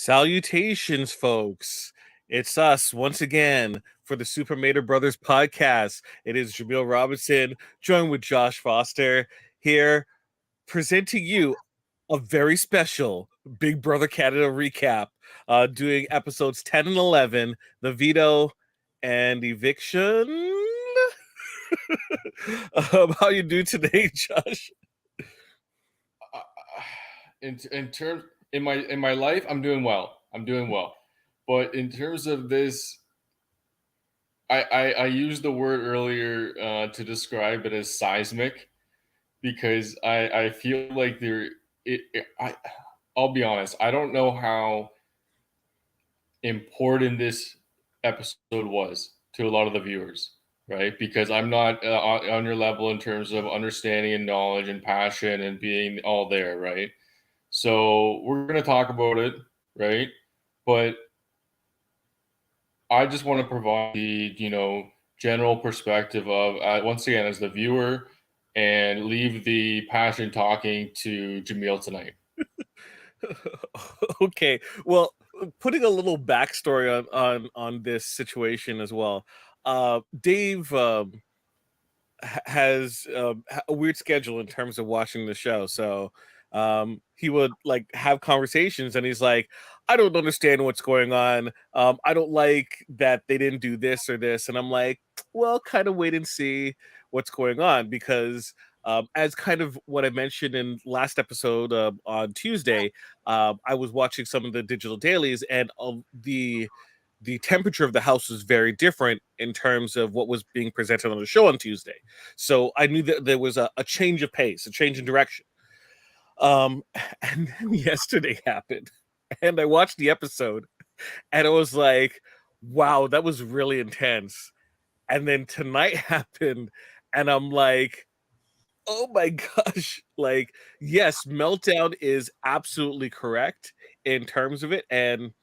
Salutations, folks. It's us once again for the Super Mater Brothers podcast. It is Jaemeel Robinson, joined with Josh Foster here, presenting you a very special Big Brother Canada recap, doing episodes 10 and 11, the veto and eviction. How you do today, Josh? In my life, I'm doing well. But in terms of this, I used the word earlier to describe it as seismic, because I feel like I'll be honest, I don't know how important this episode was to a lot of the viewers, right? Because I'm not on your level in terms of understanding and knowledge and passion and being all there, right? So we're going to talk about it, right? But I just want to provide the, general perspective of, once again, as the viewer, and leave the passion talking to Jaemeel tonight. Okay, well, putting a little backstory on this situation as well. Dave has a weird schedule in terms of watching the show, so he would like have conversations, and he's like, "I don't understand what's going on. I don't like that they didn't do this or this," and I'm like, "Well, kind of wait and see what's going on," because as kind of what I mentioned in last episode on Tuesday, I was watching some of the digital dailies, and the temperature of the house was very different in terms of what was being presented on the show on Tuesday. So I knew that there was a change of pace, a change in direction. And then yesterday happened, and I watched the episode, and it was like, wow, that was really intense. And then tonight happened, and I'm like, oh my gosh, like, yes, meltdown is absolutely correct in terms of it. And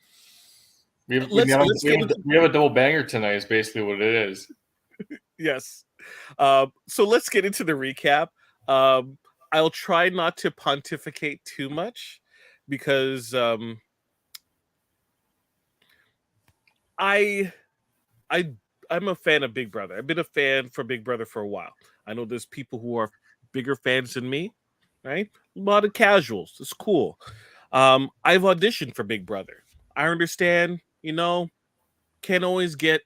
we have a double banger tonight, is basically what it is. Yes. So let's get into the recap. I'll try not to pontificate too much because I'm a fan of Big Brother. I've been a fan for Big Brother for a while. I know there's people who are bigger fans than me, right? A lot of casuals. It's cool. I've auditioned for Big Brother. I understand, can't always get,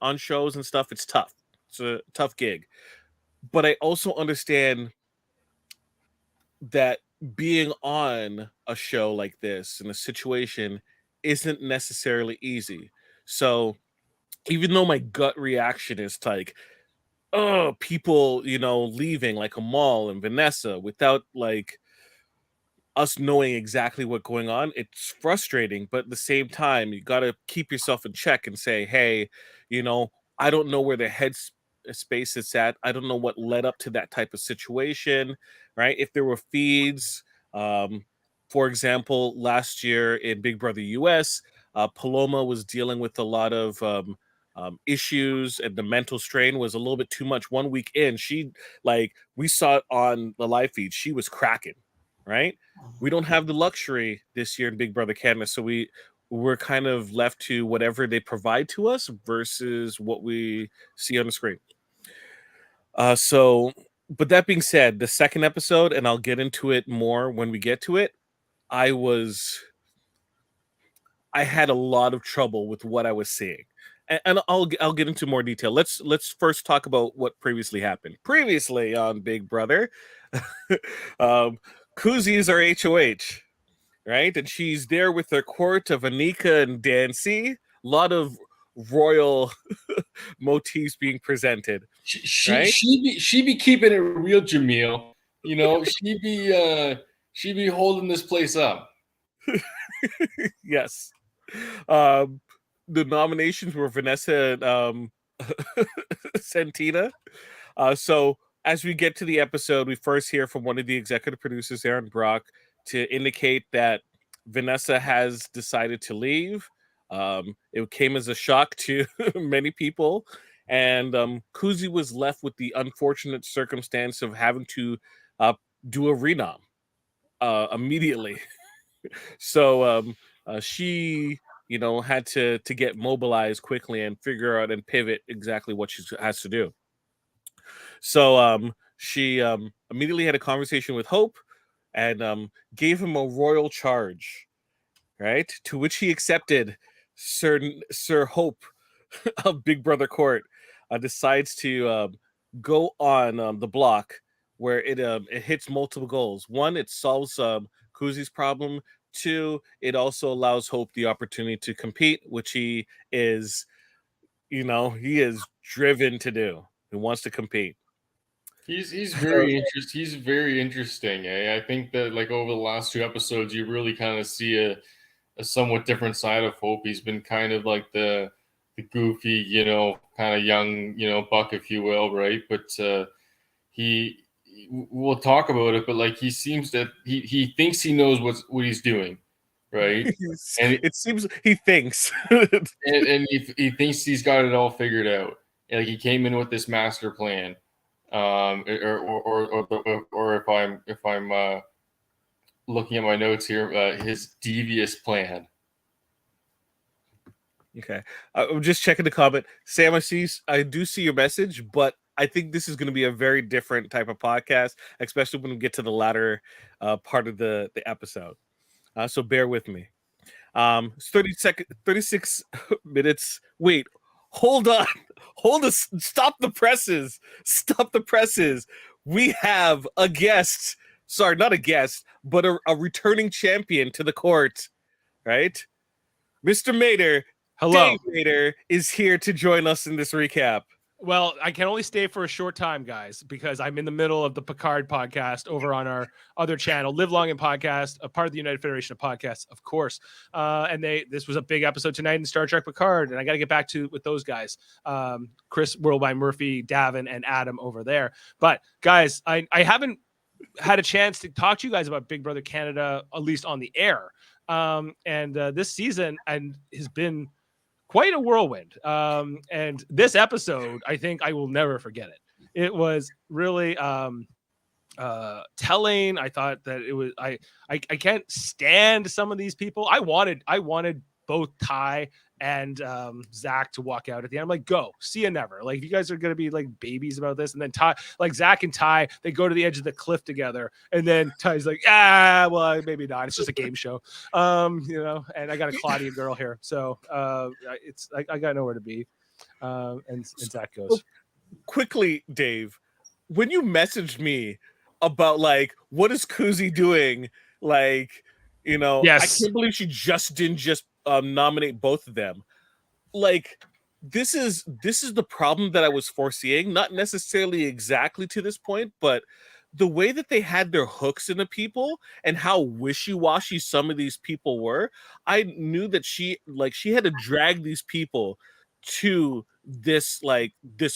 on shows and stuff. It's tough. It's a tough gig. But I also understand that being on a show like this in a situation isn't necessarily easy. So even though my gut reaction is like, oh, people, leaving like Amal and Vanessa without like us knowing exactly what's going on, it's frustrating. But at the same time, you got to keep yourself in check and say, hey, I don't know where their head space is at. I don't know what led up to that type of situation, right? If there were feeds, for example, last year in Big Brother US, Paloma was dealing with a lot of issues, and the mental strain was a little bit too much. 1 week in, we saw it on the live feed, she was cracking, right? We don't have the luxury this year in Big Brother Canada, so we're kind of left to whatever they provide to us versus what we see on the screen. But that being said, the second episode, and I'll get into it more when we get to it, I had a lot of trouble with what I was seeing. And I'll get into more detail. Let's first talk about what previously happened. Previously on Big Brother, Kuzi is our HOH, right? And she's there with her court of Anika and Dancy. A lot of royal motifs being presented. Right? She be keeping it real, Jaemeel. She be holding this place up. Yes. The nominations were Vanessa and Santina. So as we get to the episode, we first hear from one of the executive producers, Aaron Brock, to indicate that Vanessa has decided to leave. It came as a shock to many people. And Kuzi was left with the unfortunate circumstance of having to do a renom immediately. So She, had to get mobilized quickly and figure out and pivot exactly what she has to do. So she immediately had a conversation with Hope and gave him a royal charge, right? To which he accepted. Sir Hope of Big Brother Court decides to go on the block where it hits multiple goals. One, it solves Kuzi's problem. Two, it also allows Hope the opportunity to compete, which he is, he is driven to do. He wants to compete. He's very He's very interesting. I think that like over the last 2 episodes, you really kind of see a somewhat different side of Hope. He's been kind of like the goofy, kind of young, buck, if you will, right? But we'll talk about it. But like he seems that he thinks he knows what he's doing, right? And it seems he thinks, and he thinks he's got it all figured out. And, like he came in with this master plan. Or if I'm looking at my notes here, his devious plan. Okay, I'm just checking the comment. Sam, I do see your message, but I think this is going to be a very different type of podcast, especially when we get to the latter part of the episode. So bear with me. It's 36 minutes. Wait, hold on. Stop the presses. We have a guest. Sorry, not a guest, but a returning champion to the court, right? Mr. Mater. Hello. Dave Mater is here to join us in this recap. Well, I can only stay for a short time, guys, because I'm in the middle of the Picard podcast over on our other channel, Live Long and Podcast, a part of the United Federation of Podcasts, of course. And this was a big episode tonight in Star Trek Picard, and I got to get back with those guys, Chris, Worldwide Murphy, Davan, and Adam over there. But guys, I haven't had a chance to talk to you guys about Big Brother Canada, at least on the air. And this season has been quite a whirlwind. And this episode, I think I will never forget it. It was really telling. I thought that it was, I can't stand some of these people. I wanted both Ty and Zach to walk out at the end. I'm like, go, see you never. Like, if you guys are going to be like babies about this. And then Ty, like Zach and Ty, they go to the edge of the cliff together. And then Ty's like, well, maybe not. It's just a game show. And I got a Claudia girl here. So I got nowhere to be. And Zach goes. Quickly, Dave, when you messaged me about like, what is Kuzi doing? Like, yes. I can't believe she didn't nominate both of them. Like, this is the problem that I was foreseeing, not necessarily exactly to this point, but the way that they had their hooks in the people and how wishy-washy some of these people were, I knew that she had to drag these people to this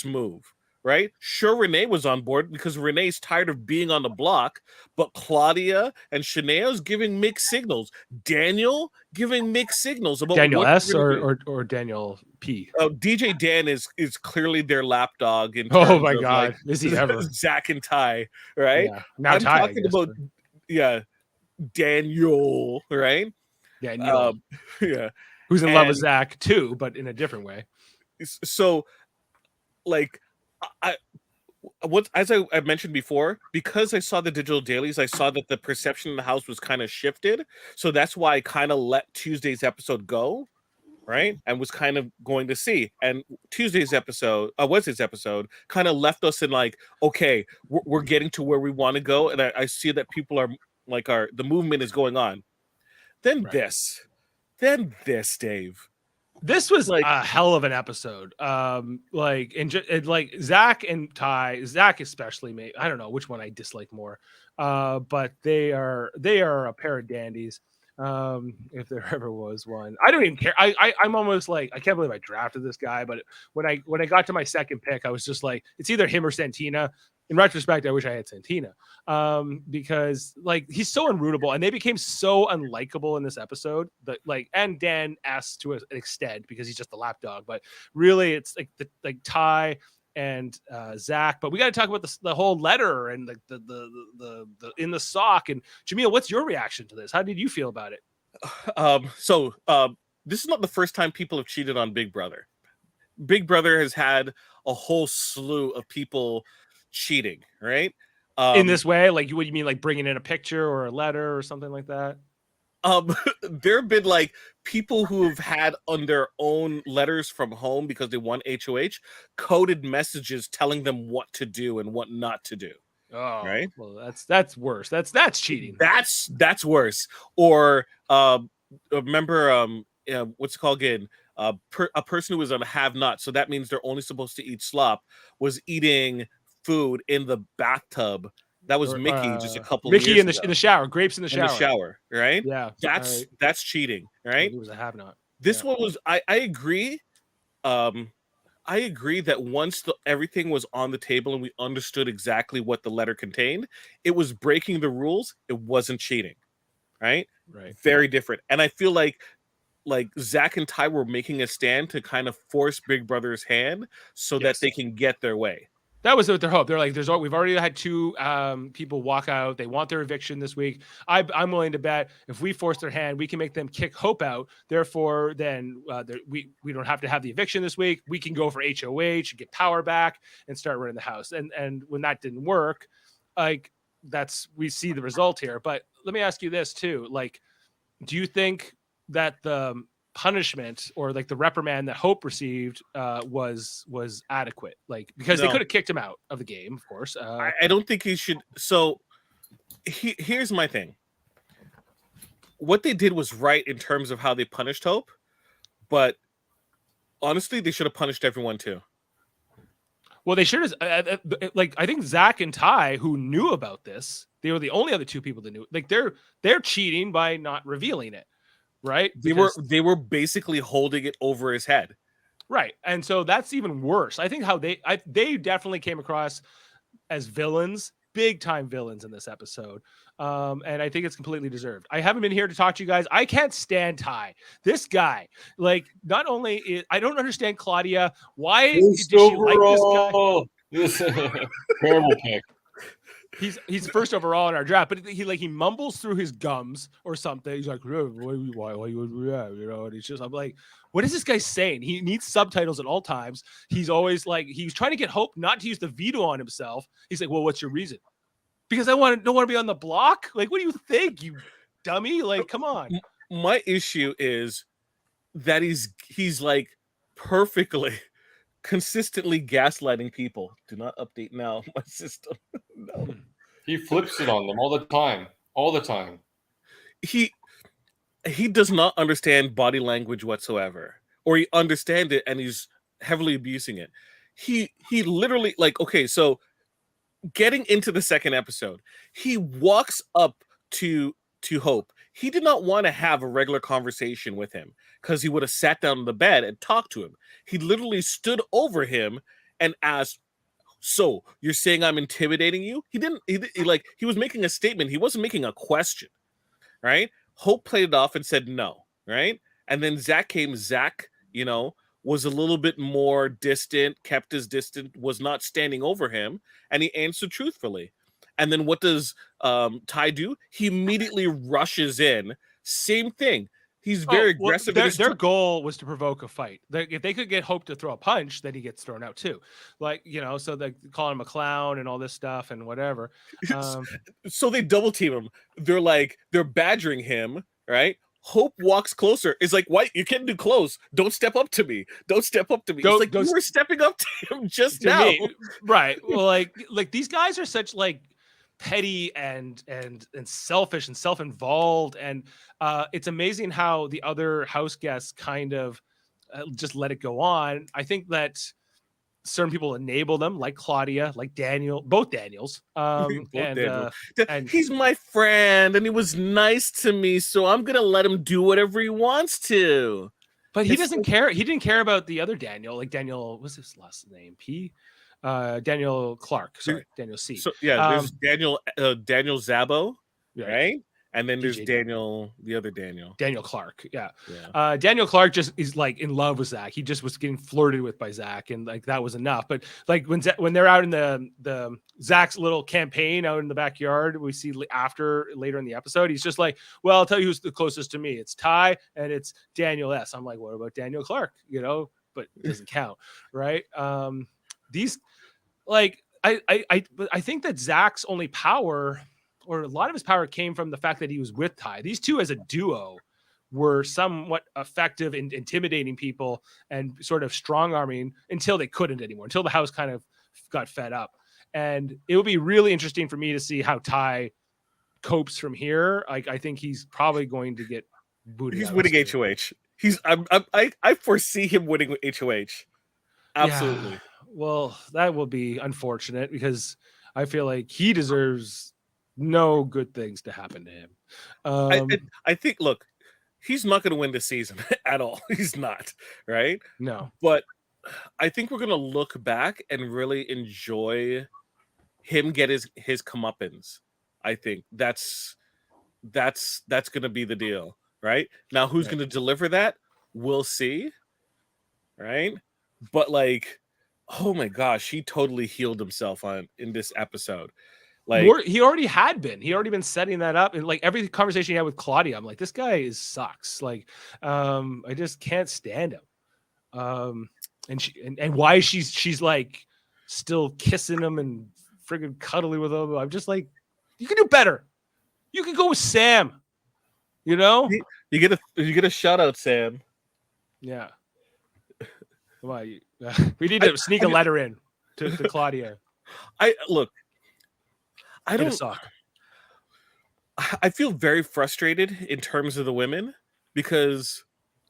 move. Right? Sure, Renee was on board because Renee's tired of being on the block, but Claudia and Shanae's giving mixed signals. Daniel giving mixed signals about Daniel S or Daniel P. DJ Dan is clearly their lapdog in terms of my God, like, is he ever? Zach and Ty, right? Yeah. Now I'm Ty, talking about Daniel, right? Daniel, who's in love with Zach too, but in a different way. So, like. As I mentioned before, because I saw the digital dailies, I saw that the perception in the house was kind of shifted. So that's why I kind of let Tuesday's episode go, right? And was kind of going to see. And Wednesday's episode kind of left us in like, okay, we're getting to where we want to go. And I see that people are like, the movement is going on. Then this, Dave. This was like a hell of an episode. Like Zach and Ty, Zach especially, I don't know which one I dislike more. But they are a pair of dandies. If there ever was one. I don't even care. I'm almost like, I can't believe I drafted this guy, but when I got to my second pick, I was just like, it's either him or Santina. In retrospect, I wish I had Santina. Because like he's so unrootable and they became so unlikable in this episode that and Dan S to an extent because he's just the lapdog, but really it's like Ty and Zach. But we got to talk about the whole letter and the in the sock. And Jaemeel, what's your reaction to this? How did you feel about it? This is not the first time people have cheated on Big Brother. Big Brother has had a whole slew of people cheating, right? In this way, like what you mean, like bringing in a picture or a letter or something like that? There have been like people who have had on their own letters from home because they won HOH coded messages telling them what to do and what not to do. Oh, right? Well, that's worse. That's cheating. That's worse. Or remember what's it called again? A person who was on a have-not, so that means they're only supposed to eat slop, was eating food in the bathtub. That was Mickey just a couple of Mickey years in the shower, grapes in the ago. shower. Right? Yeah, That's cheating, right? He was a have-not. This one was. I agree. I agree that once everything was on the table and we understood exactly what the letter contained, it was breaking the rules. It wasn't cheating, right? Right. Very different. And I feel like Zach and Ty were making a stand to kind of force Big Brother's hand so that they can get their way. That was their hope. They're like, we've already had 2 people walk out. They want their eviction this week. I'm willing to bet if we force their hand, we can make them kick Hope out. Therefore, then we don't have to have the eviction this week. We can go for HOH, get power back, and start running the house. And when that didn't work, like we see the result here. But let me ask you this too: like, do you think that the punishment or like the reprimand that Hope received was adequate? Like, because they could have kicked him out of the game, of course. I don't think he should. So here's my thing. What they did was right in terms of how they punished Hope, but honestly, they should have punished everyone too. Well, they should have. Like, I think Zach and Ty, who knew about this, they were the only other 2 people that knew. Like, they're cheating by not revealing it. Right? They were basically holding it over his head. Right. And so that's even worse. I think how they definitely came across as villains, big time villains in this episode. And I think it's completely deserved. I haven't been here to talk to you guys. I can't stand Ty. This guy, like, not only I don't understand Claudia. Why did she like this guy? Terrible pick. He's first overall in our draft, but he mumbles through his gums or something. He's like, why you would react, you know? And it's just, I'm like, what is this guy saying? He needs subtitles at all times. He's always like, he's trying to get Hope not to use the veto on himself. He's like, well, what's your reason? Because I don't want to be on the block. Like, what do you think, you dummy? Like, come on. My issue is that he's like perfectly consistently gaslighting people. Do not update now my system. No. He flips it on them all the time. He does not understand body language whatsoever, or he understands it and he's heavily abusing it. He literally, like, okay, so getting into the second episode, he walks up to Hope. He did not want to have a regular conversation with him because he would have sat down on the bed and talked to him. He literally stood over him and asked, so you're saying I'm intimidating you? He was making a statement. He wasn't making a question, right? Hope played it off and said no, right? And then Zach came. Zach, was a little bit more distant, kept his distance, was not standing over him, and he answered truthfully. And then what does Ty do? He immediately rushes in. Same thing. He's very aggressive. Their goal was to provoke a fight. If they could get Hope to throw a punch, then he gets thrown out too. Like, so they call him a clown and all this stuff and whatever. So they double team him. They're badgering him, right? Hope walks closer. Is like, why? You can't do close. Don't step up to me. Don't step up to me. It's like, you were stepping up to him just now. Me. Right. Well, like these guys are such like petty and selfish and self-involved, and it's amazing how the other house guests kind of just let it go on. I think that certain people enable them, like Claudia, like Daniel, both Daniels. And he's my friend and he was nice to me, so I'm gonna let him do whatever he wants to. But he doesn't care. He didn't care about the other Daniel. Like Daniel, what's his last name? Daniel Clark. Sorry, Daniel C. So there's Daniel Zabo, right? And then there's DJ Daniel, the other Daniel. Daniel Clark. Yeah. Yeah. Daniel Clark just is like in love with Zach. He just was getting flirted with by Zach, and like that was enough. But like when they're out in the Zach's little campaign out in the backyard, we see later in the episode, he's just like, well, I'll tell you who's the closest to me. It's Ty and it's Daniel S. I'm like, what about Daniel Clark? You know, but it doesn't count, right? These like I think that Zach's only power, or a lot of his power, came from the fact that he was with Ty. These two as a duo were somewhat effective in intimidating people and sort of strong-arming until they couldn't anymore, until the house kind of got fed up. And it will be really interesting for me to see how Ty copes from here. I think he's probably going to get booted. He's winning HOH. I foresee him winning HOH. Absolutely. Yeah. Well, that will be unfortunate because I feel like he deserves no good things to happen to him. I think, look, he's not going to win this season at all. He's not, right? No. But I think we're going to look back and really enjoy him get his comeuppance. I think that's going to be the deal, right? Now, who's going to deliver that? We'll see, right? But like, oh my gosh, he totally healed himself in this episode. Like, he already had been. He already been setting that up, and like every conversation he had with Claudia, I'm like, this guy sucks. Like, I just can't stand him. And why she's like still kissing him and friggin' cuddling with him. I'm just like, you can do better. You can go with Sam. You know, you get a shout out, Sam. Yeah. Come on, we need to sneak a letter in to Claudia. I feel very frustrated in terms of the women because.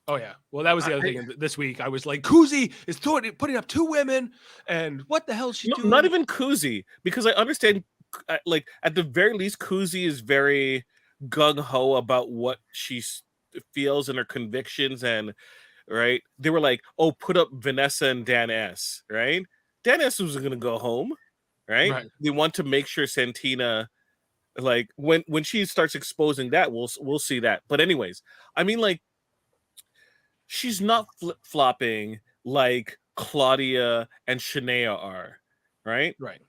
Oh yeah, well that was the other thing this week. I was like, Kuzi is putting up 2 women, and what the hell is she doing? Not even Kuzi, because I understand. Like at the very least, Kuzi is very gung ho about what she feels and her convictions, and right. They were like, "Oh, put up Vanessa and Dan S." Right? Dan S was going to go home. Right? They want to make sure Santina, like when she starts exposing that, we'll see that. But anyways, I mean, like, she's not flip-flopping like Claudia and Shania are, right? Right.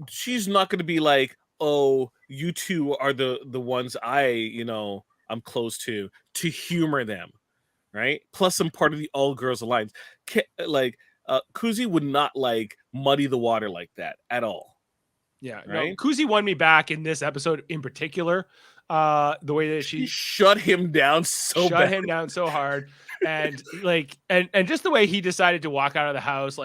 She's not going to be like, oh, you two are the ones I'm close to humor them, right? Plus, I'm part of the All Girls Alliance. Kuzi would not like muddy the water like that at all. Yeah, right? No, Kuzi won me back in this episode in particular. The way that she shut him down so hard, and and just the way he decided to walk out of the house,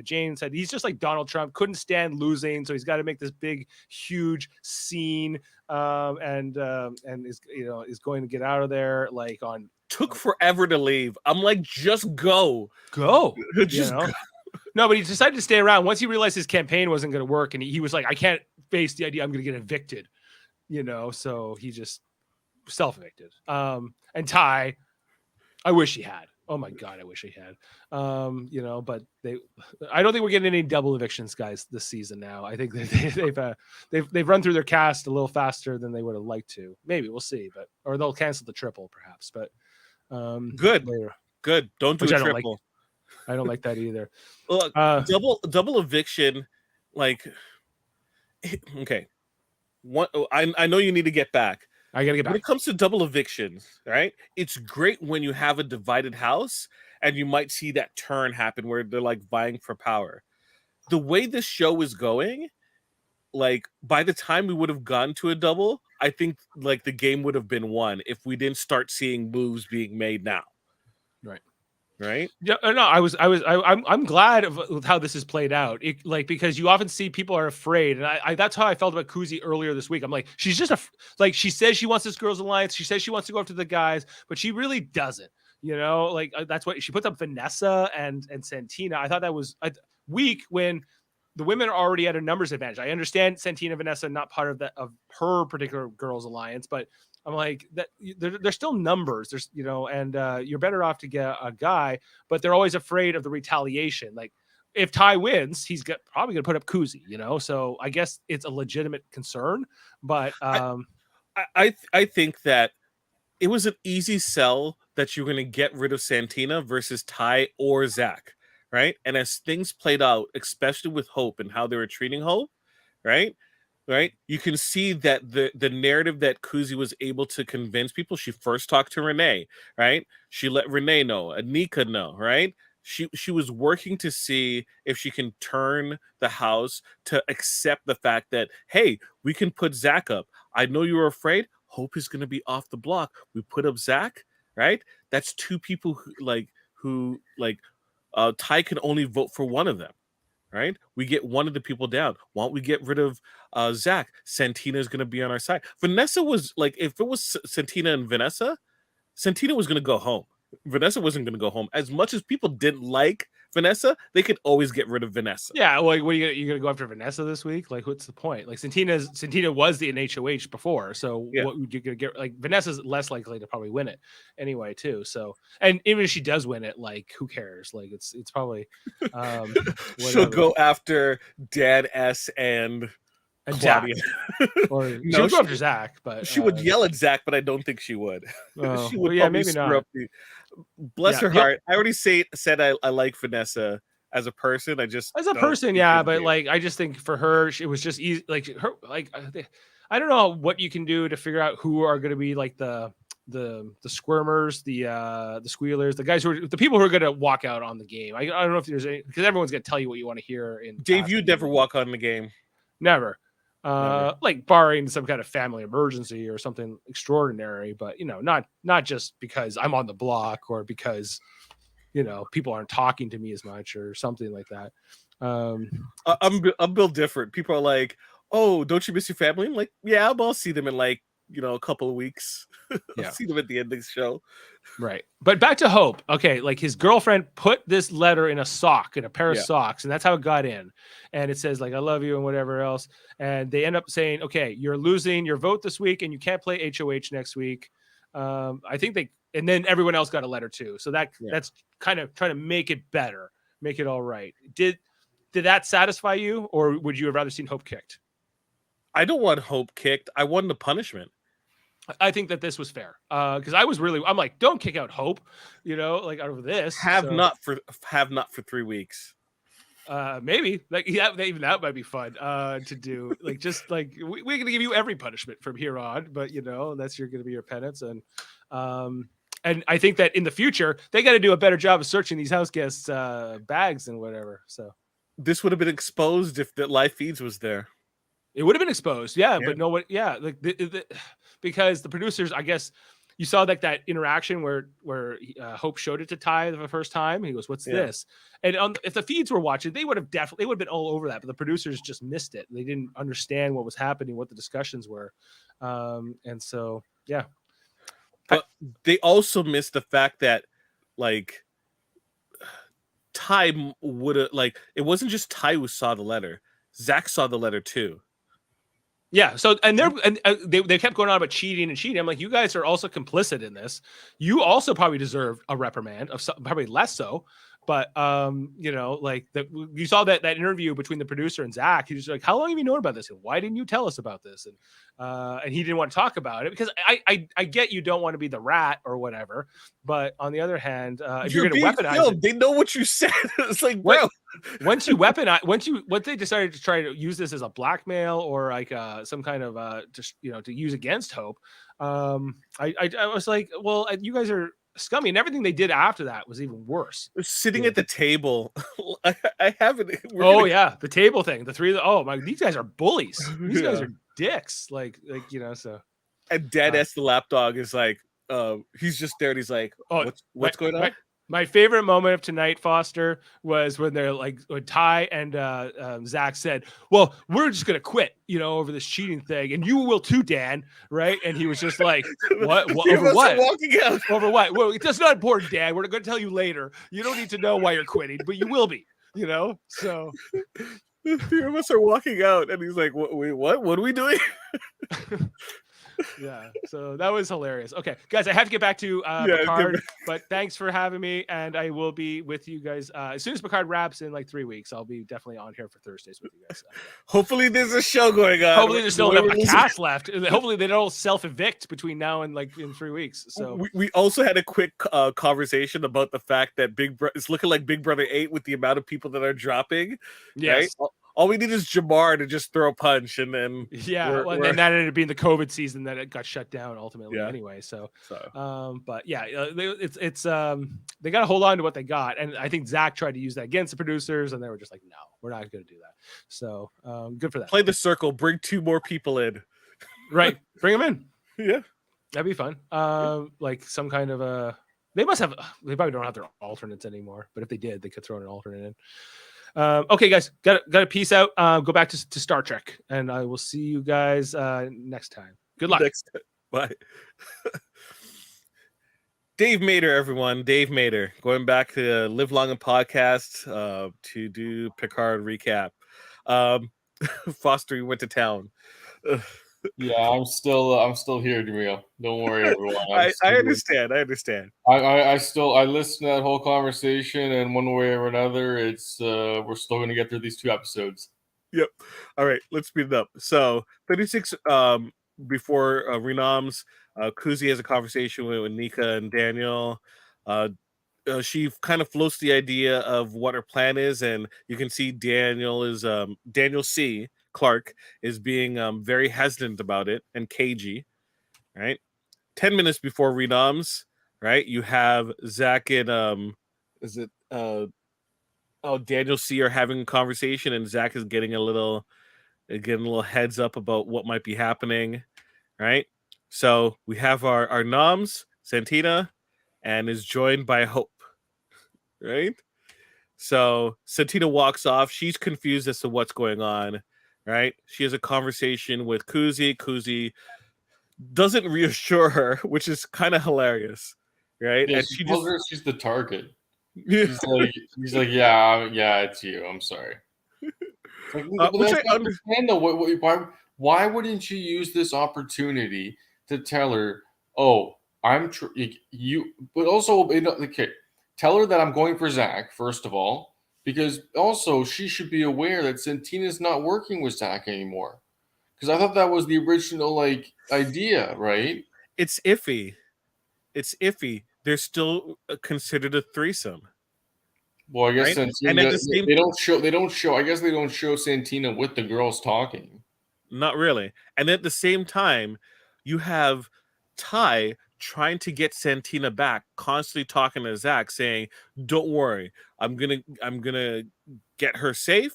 Jane said, he's just like Donald Trump, couldn't stand losing, so he's got to make this big, huge scene, and is going to get out of there took forever to leave. I'm like, just go, just go. No, but he decided to stay around once he realized his campaign wasn't going to work, and he was like, I can't face the idea I'm going to get evicted. So he just self-evicted. And Ty, I wish he had. Oh my God, I wish he had. But I don't think we're getting any double evictions, guys, this season now. I think they've run through their cast a little faster than they would have liked to. Maybe we'll see, or they'll cancel the triple perhaps. But good. Don't do a triple. I don't like that either. Look, double eviction, like, okay. I know you need to get back. I gotta get back. When it comes to double evictions, right? It's great when you have a divided house and you might see that turn happen where they're like vying for power. The way this show is going, like by the time we would have gone to a double, I think like the game would have been won if we didn't start seeing moves being made now. Right. Yeah. No, I'm glad of how this has played out. Because you often see people are afraid. And that's how I felt about Kuzi earlier this week. I'm like, she's just she says she wants this girls alliance. She says she wants to go after the guys, but she really doesn't, that's what she puts up Vanessa and Santina. I thought that was weak when the women are already at a numbers advantage. I understand Santina, Vanessa, not part of her particular girls alliance, but I'm like that. They're still numbers. There's, and you're better off to get a guy, but they're always afraid of the retaliation. Like if Ty wins, he's probably going to put up Kuzi, you know? So I guess it's a legitimate concern, but I think that it was an easy sell that you're going to get rid of Santina versus Ty or Zach, right? And as things played out, especially with Hope and how they were treating Hope, right? Right, you can see that the narrative that Kuzi was able to convince people. She first talked to Renee, right? She let Renee know, Anika know, right? She was working to see if she can turn the house to accept the fact that, hey, we can put Zach up. I know you were afraid. Hope is going to be off the block. We put up Zach, right? That's two people who Ty can only vote for one of them. Right, we get one of the people down. Why don't we get rid of Zach? Santina is going to be on our side. Vanessa was like, if it was Santina and Vanessa, Santina was going to go home. Vanessa wasn't going to go home. As much as people didn't like Vanessa, they could always get rid of Vanessa. yeah, like what are you going to go after Vanessa this week? Like, what's the point? Like, Santina was the HOH before, so Yeah. what would you going to get? Like, Vanessa's less likely to probably win it anyway, too. So, and even if she does win it, like, who cares? Like, it's probably She'll go after Dan S and Claudia. Zach. Or No, she would go after Zach, but she would yell at Zach, but I don't think she would. Oh, She would yeah, probably maybe screw not. up bless her heart. I already said I like Vanessa as a person. I just as a don't person, think yeah, it's but good. like I just think for her, it was just easy. Like her, like I don't know what you can do to figure out who are going to be like the squirmers, the squealers, the guys the people who are going to walk out on the game. I don't know if there's any, because everyone's going to tell you what you want to hear. In Dave, you'd never walk on the game. Never. Never. Like barring some kind of family emergency or something extraordinary, but you know, not just because I'm on the block or because you know people aren't talking to me as much or something like that. I'm built different. People are like, "Oh, don't you miss your family?" I'm like, "Yeah, I'll see them in like a couple of weeks. Yeah. I'll see them at the end of the show." Right. But back to Hope. Okay. Like his girlfriend put this letter in a pair of socks, and that's how it got in. And it says like, I love you and whatever else. And they end up saying, okay, you're losing your vote this week and you can't play HOH next week. I think and then everyone else got a letter too. So that's kind of trying to make it better, make it all right. Did that satisfy you, or would you have rather seen Hope kicked? I don't want Hope kicked. I want the punishment. I think that this was fair because I'm like, don't kick out Hope, like out of this. Have not for 3 weeks. Maybe like even that might be fun to do. Like just like we're gonna give you every punishment from here on, but that's gonna be your penance. And I think that in the future they got to do a better job of searching these house guests' bags and whatever. So this would have been exposed if the live feeds was there. It would have been exposed, but no one, like because the producers, I guess, you saw that interaction where Hope showed it to Ty the first time. He goes, "What's this?" And if the feeds were watching, they would have been all over that. But the producers just missed it. They didn't understand what was happening, what the discussions were, and so yeah. But they also missed the fact that like Ty would have it wasn't just Ty who saw the letter. Zach saw the letter too. Yeah. So, and they kept going on about cheating. I'm like, you guys are also complicit in this. You also probably deserve a reprimand probably less so, but you saw that interview between the producer and Zach. He was like, how long have you known about this? And why didn't you tell us about this? And he didn't want to talk about it because I get you don't want to be the rat or whatever, but on the other hand, if you're going to weaponize it, they know what you said. It's like, bro. Once they decided to try to use this as a blackmail or like some kind of to use against Hope, I was like, well, you guys are scummy, and everything they did after that was even worse. Sitting at the table, I haven't. The table thing, the three. These guys are bullies. These guys are dicks. So. And Dad S the lapdog is like, he's just there, and he's like, what's going on? My favorite moment of tonight, Foster, was when they're like, when Ty and Zach said, well, we're just going to quit, over this cheating thing. And you will too, Dan. Right. And he was just like, what? Over what? Walking out. Over what? Well, it's not important, Dan. We're going to tell you later. You don't need to know why you're quitting, but you will be, so. The three of us are walking out and he's like, wait, what are we doing? Yeah, so that was hilarious. Okay, guys, I have to get back to Yeah, Picard, but thanks for having me, and I will be with you guys as soon as Picard wraps in like 3 weeks. I'll be definitely on here for Thursdays with you guys. Hopefully, there's a show going on. Hopefully, there's still a cast left. Hopefully, they don't self-evict between now and like in 3 weeks. So we also had a quick conversation about the fact that it's looking like Big Brother 8 with the amount of people that are dropping. yes. Right? All we need is Jamar to just throw a punch, and then and then that ended up being the COVID season that it got shut down ultimately. Yeah. Anyway, so but yeah, it's they got to hold on to what they got, and I think Zach tried to use that against the producers, and they were just like, no, we're not going to do that. So good for that. Play the circle, bring 2 more people in. Right, bring them in. Yeah, that'd be fun. Like some kind of a. They probably don't have their alternates anymore, but if they did, they could throw an alternate in. Okay, guys, got to peace out. Go back to Star Trek, and I will see you guys next time. Good luck. Next time. Bye. Dave Mater, everyone. Dave Mater, going back to Live Long and Podcast to do Picard recap. Foster, you went to town. Yeah, I'm still here, Jaemeel. Don't worry, everyone. I understand. I understand. I listened to that whole conversation, and one way or another, it's we're still going to get through these 2 episodes. Yep. All right, let's speed it up. So 36 before renoms, Kuzi has a conversation with Nika and Daniel. She kind of floats the idea of what her plan is, and you can see Daniel C. Clark is being very hesitant about it and cagey, right? 10 minutes before renoms, right? You have Zach and Daniel C. are having a conversation, and Zach is getting a little heads up about what might be happening, right? So we have our noms, Santina, and is joined by Hope, right? So Santina walks off. She's confused as to what's going on, right? She has a conversation with Kuzi. Kuzi doesn't reassure her, which is kind of hilarious, right? Yeah, and she tells her she's the target. He's like, yeah, it's you. I'm sorry. Like, which I understand though. Why wouldn't you use this opportunity to tell her, oh, you, but also, okay, tell her that I'm going for Zach, first of all, because also she should be aware that Santina's not working with Zach anymore. Because I thought that was the original idea, right? It's iffy. They're still considered a threesome. Well, I guess right? They don't show. I guess they don't show Santina with the girls talking. Not really. And at the same time, you have Ty trying to get Santina back, constantly talking to Zach, saying, "Don't worry, I'm gonna get her safe.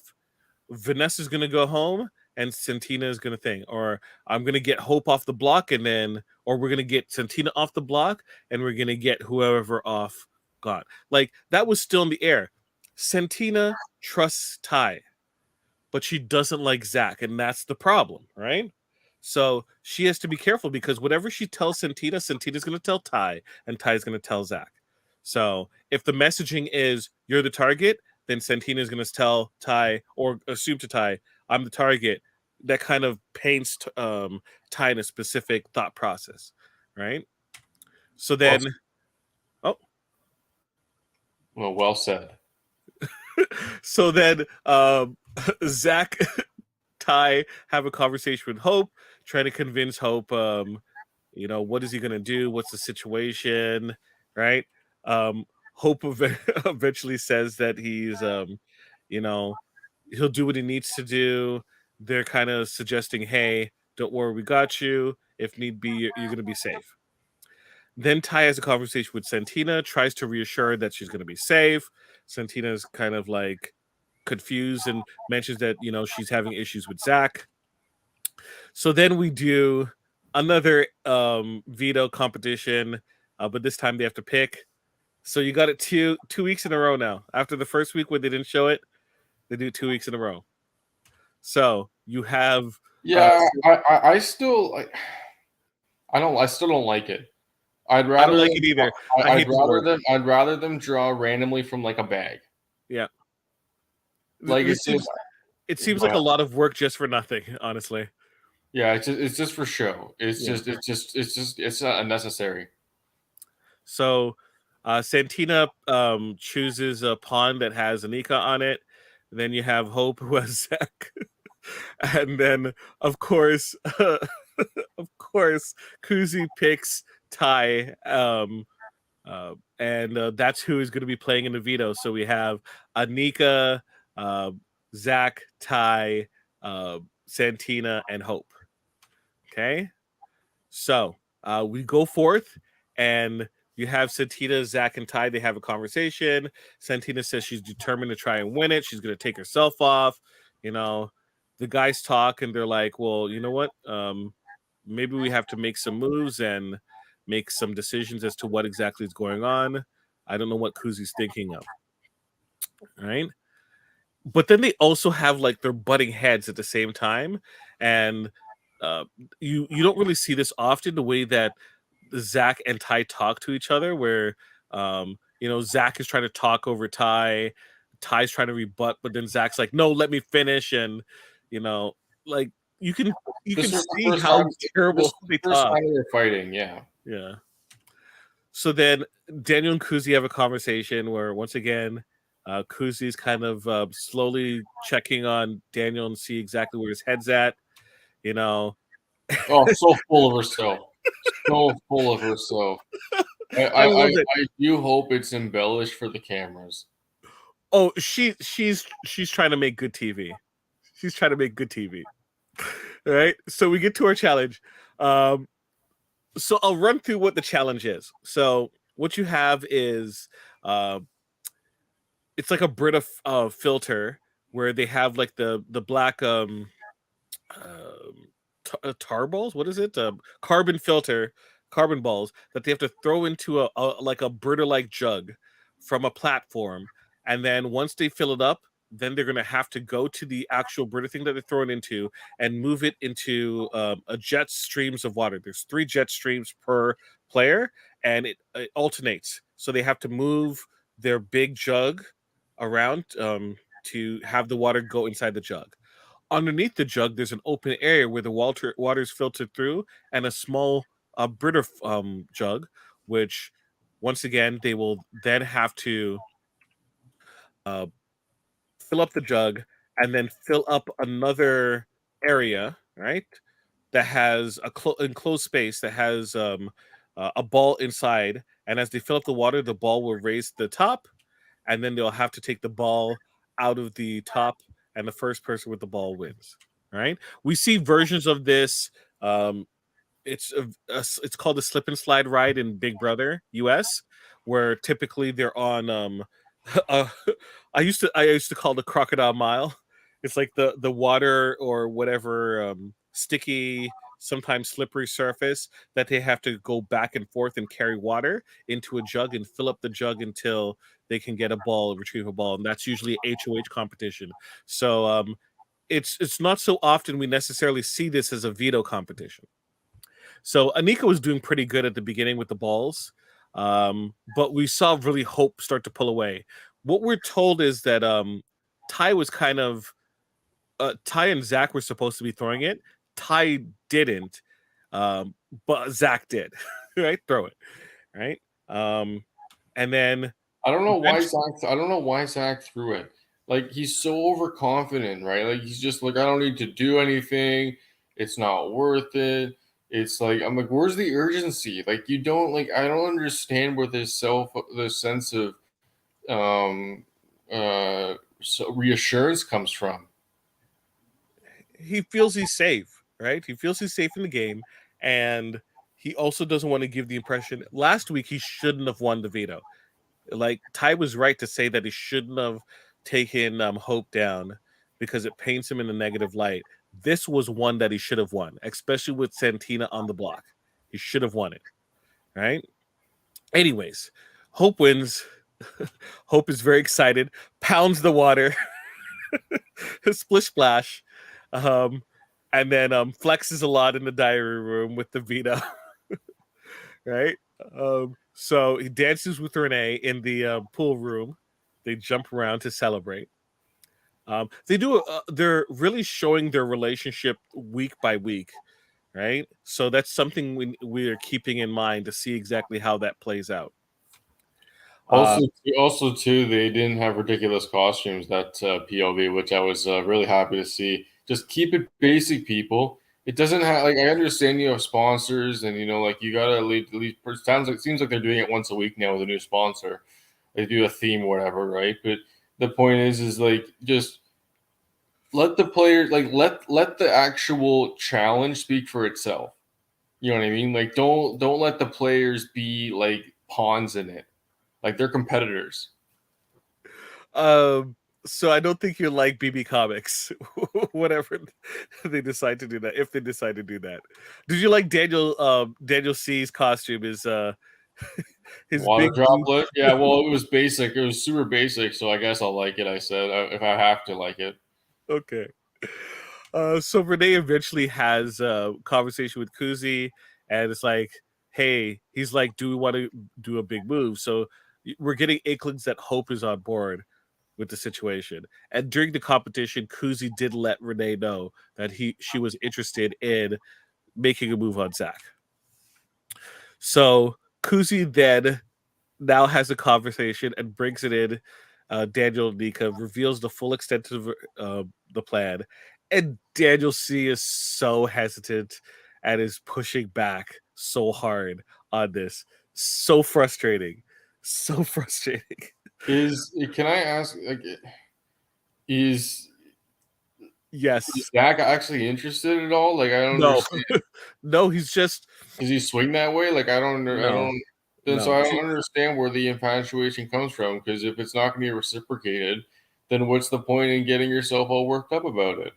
Vanessa's gonna go home, and Santina is gonna think, or I'm gonna get Hope off the block, and then, or we're gonna get Santina off the block, and we're gonna get whoever off." God, like that was still in the air. Santina trusts Ty, but she doesn't like Zach, and that's the problem, right? So she has to be careful because whatever she tells Santina, Santina's going to tell Ty, and Ty's going to tell Zach. So if the messaging is you're the target, then Santina is going to tell Ty or assume to Ty, I'm the target. That kind of paints Ty in a specific thought process, right? So then, well said. So then Zach, Ty have a conversation with Hope, trying to convince Hope, what is he going to do? What's the situation, right? Hope eventually says that he's, he'll do what he needs to do. They're kind of suggesting, hey, don't worry, we got you. If need be, you're going to be safe. Then Ty has a conversation with Santina, tries to reassure her that she's going to be safe. Santina's kind of like confused and mentions that, she's having issues with Zach. So then we do another veto competition, but this time they have to pick. So you got it 2 weeks in a row now. After the first week when they didn't show it, they do 2 weeks in a row. So you have... I still don't like it. I don't like it either. I'd rather them draw randomly from like a bag. Yeah. Like it seems like a lot of work just for nothing, honestly. Yeah, it's just for show. It's Yeah. it's not unnecessary. So Santina chooses a pawn that has Anika on it. Then you have Hope who has Zach. And then of course Kuzi picks Ty. And that's who is going to be playing in the veto. So we have Anika, uh, Zach, Ty, Santina, and Hope. Okay, so we go forth, and you have Santina, Zach, and Ty. They have a conversation. Santina says she's determined to try and win it. She's going to take herself off. You know, the guys talk, and they're like, "Well, you know what? Maybe we have to make some moves and make some decisions as to what exactly is going on." I don't know what Kuzi's thinking of. Right? But then they also have like their butting heads at the same time, and you don't really see this often, the way that Zach and Ty talk to each other, where Zach is trying to talk over Ty, Ty's trying to rebut, but then Zach's like, "No, let me finish," and you know, like you can This was the see first how time. This terrible was they the first talk. time they were fighting. Yeah. Yeah. So then Daniel and Kuzi have a conversation where once again, Kuzi's kind of slowly checking on Daniel and see exactly where his head's at. You know, Oh, so full of herself. So full of herself. I love it. I do hope it's embellished for the cameras. Oh, she's trying to make good TV. She's trying to make good TV. All right. So we get to our challenge. So I'll run through what the challenge is. So what you have is it's like a Brita filter where they have like the black tar balls. What is it? Carbon filter, carbon balls that they have to throw into a like a Brita like jug from a platform, and then once they fill it up, then they're gonna have to go to the actual Brita thing that they're throwing into and move it into a jet streams of water. There's 3 jet streams per player, and it alternates. So they have to move their big jug around to have the water go inside the jug. Underneath the jug, there's an open area where the water is filtered through, and a small Brita jug, which once again they will then have to uh, fill up the jug and then fill up another area, right? That has a enclosed space that has a ball inside, and as they fill up the water, the ball will raise the top, and then they'll have to take the ball out of the top, and the first person with the ball wins. Right? We see versions of this. It's called the slip and slide ride in Big Brother US, where typically they're on. Uh, I used to call the crocodile mile. It's like the water or whatever sticky, sometimes slippery surface that they have to go back and forth and carry water into a jug and fill up the jug until they can get a ball, retrieve a ball, and that's usually HOH competition. So it's not so often we necessarily see this as a veto competition. So Anika was doing pretty good at the beginning with the balls, but we saw really Hope start to pull away. What we're told is that Ty was kind of Ty and Zach were supposed to be throwing it. Ty didn't, but Zach did. Right, throw it. Right, and then I don't know why Zach threw it. Like, he's so overconfident, right? Like, he's just like, I don't need to do anything. It's not worth it. It's like, I'm like, where's the urgency? Like, you don't, like, I don't understand where this sense of reassurance comes from. he feels he's safe, right? He feels he's safe in the game, and he also doesn't want to give the impression. Last week he shouldn't have won the veto. Like Ty was right to say that he shouldn't have taken Hope down because it paints him in a negative light. This was one that he should have won, especially with Santina on the block. He should have won it, right? Anyways, Hope wins. Hope is very excited, pounds the water, splish splash, and then flexes a lot in the diary room with the veto, right? So he dances with Renee in the pool room. They jump around to celebrate. They're really showing their relationship week by week. right? So that's something we are keeping in mind to see exactly how that plays out. Also, too, they didn't have ridiculous costumes that PLV, which I was really happy to see. Just keep it basic, people. It doesn't have like I understand you have sponsors, and like you gotta lead. Seems like they're doing it once a week now with a new sponsor. They do a theme or whatever, right? But the point is like just let the players let the actual challenge speak for itself. You know what I mean? Like don't let the players be like pawns in it. Like they're competitors. So I don't think you like BB Comics, whatever they decide to do that. If they decide to do that, did you like Daniel C's costume? His Water big droplet. Yeah, well, it was basic. It was super basic, so I guess I'll like it. I said if I have to like it. Okay. So Renee eventually has a conversation with Kuzi, and it's like, hey, he's like, do we want to do a big move? So we're getting inklings that Hope is on board with the situation. And during the competition, Kuzi did let Renee know that she was interested in making a move on Zach. So Kuzi then now has a conversation and brings it in. Daniel Nika reveals the full extent of the plan, and Daniel C is so hesitant and is pushing back so hard on this. So frustrating. So frustrating. Can I ask like is Yes. Zach actually interested at all? Like I don't No. understand. No, he's just Does he swing that way? Like I don't no. then so No. I don't understand where the infatuation comes from, because if it's not gonna be reciprocated, then what's the point in getting yourself all worked up about it?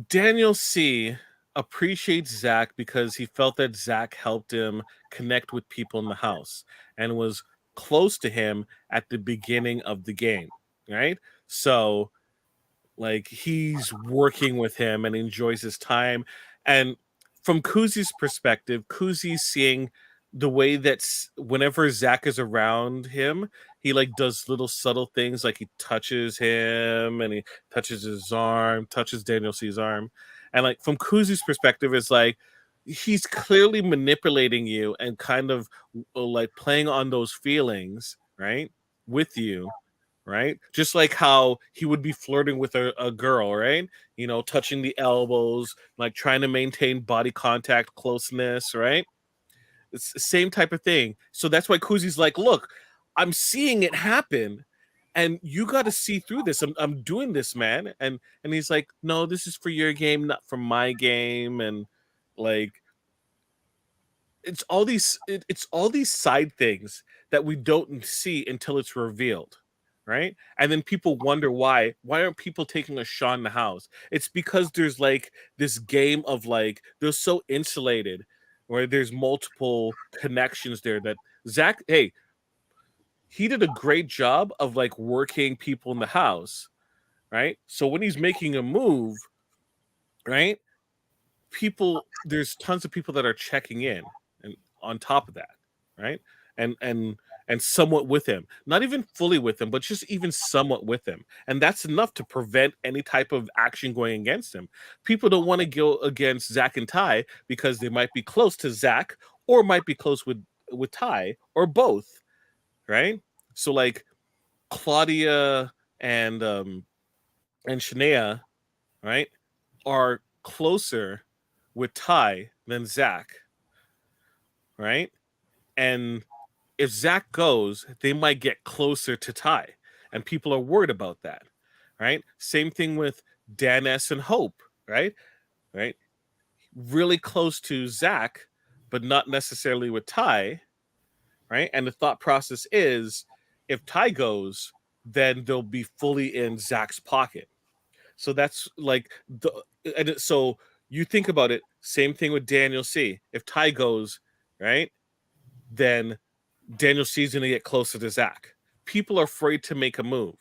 Daniel C appreciates Zach because he felt that Zach helped him connect with people in the house and was close to him at the beginning of the game, right? So, like, he's working with him and enjoys his time. And from Kuzi's perspective, Kuzi's seeing the way that whenever Zach is around him, he like does little subtle things, like he touches him and he touches his arm, touches Daniel C's arm. And like from Kuzi's perspective, it's like he's clearly manipulating you and kind of like playing on those feelings, right? With you, right? Just like how he would be flirting with a girl, right? You know, touching the elbows, like trying to maintain body contact, closeness, right? It's the same type of thing. So that's why Kuzi's like, look, I'm seeing it happen, and you got to see through this. I'm doing this, man. And he's like, no, this is for your game, not for my game. And like, it's all these side things that we don't see until it's revealed, right? And then people wonder why aren't people taking a shot in the house? It's because there's like this game of like they're so insulated where there's multiple connections there that Zach, hey, he did a great job of like working people in the house, right? So when he's making a move, right, there's tons of people that are checking in and on top of that, right? And somewhat with him, not even fully with him, but just even somewhat with him, and that's enough to prevent any type of action going against him. People don't want to go against Zach and Ty because they might be close to Zach or might be close with Ty or both, right? So like Claudia and Shania, right, are closer with Ty than Zach, right? And if Zach goes, they might get closer to Ty, and people are worried about that, right? Same thing with Dan S and Hope, right? Right? Really close to Zach, but not necessarily with Ty, right? And the thought process is, if Ty goes, then they'll be fully in Zach's pocket. So that's like so you think about it, same thing with Daniel C. If Ty goes, right, then Daniel C's gonna get closer to Zach. People are afraid to make a move.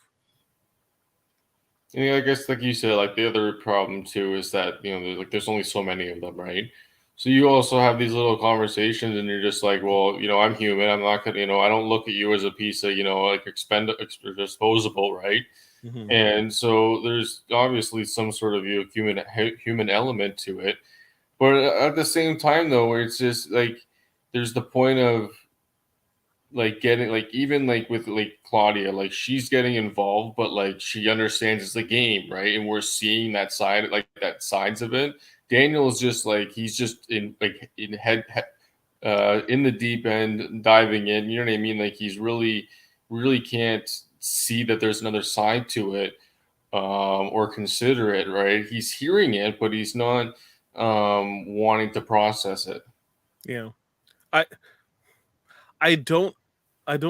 And I guess, like you said, like the other problem too is that there's only so many of them, right? So you also have these little conversations, and you're just like, well, I'm human. I'm not gonna, I don't look at you as a piece of, like disposable, right? Mm-hmm. And so there's obviously some sort of human element to it. But at the same time, though, where it's just like there's the point of like getting like even like with like Claudia, like she's getting involved, but like she understands it's a game, right? And we're seeing that side, like that sides of it. Daniel is just like he's just in like in the deep end, diving in. You know what I mean? Like he's really can't see that there's another side to it, or consider it. Right? He's hearing it, but he's not wanting to process it. Yeah. I I don't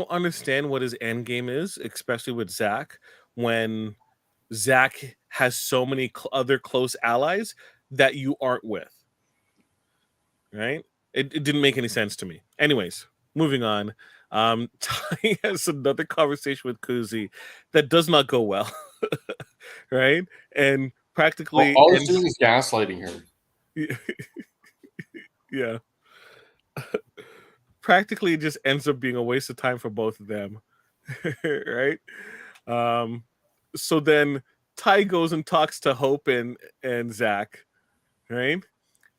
understand what his end game is, especially with Zach, when Zach has so many other close allies that you aren't with. Right? It didn't make any sense to me. Anyways, moving on. Ty has another conversation with Kuzi that does not go well. Right? And practically All it's doing is gaslighting her. yeah. Practically it just ends up being a waste of time for both of them. Right? So then Ty goes and talks to Hope and Zach, right?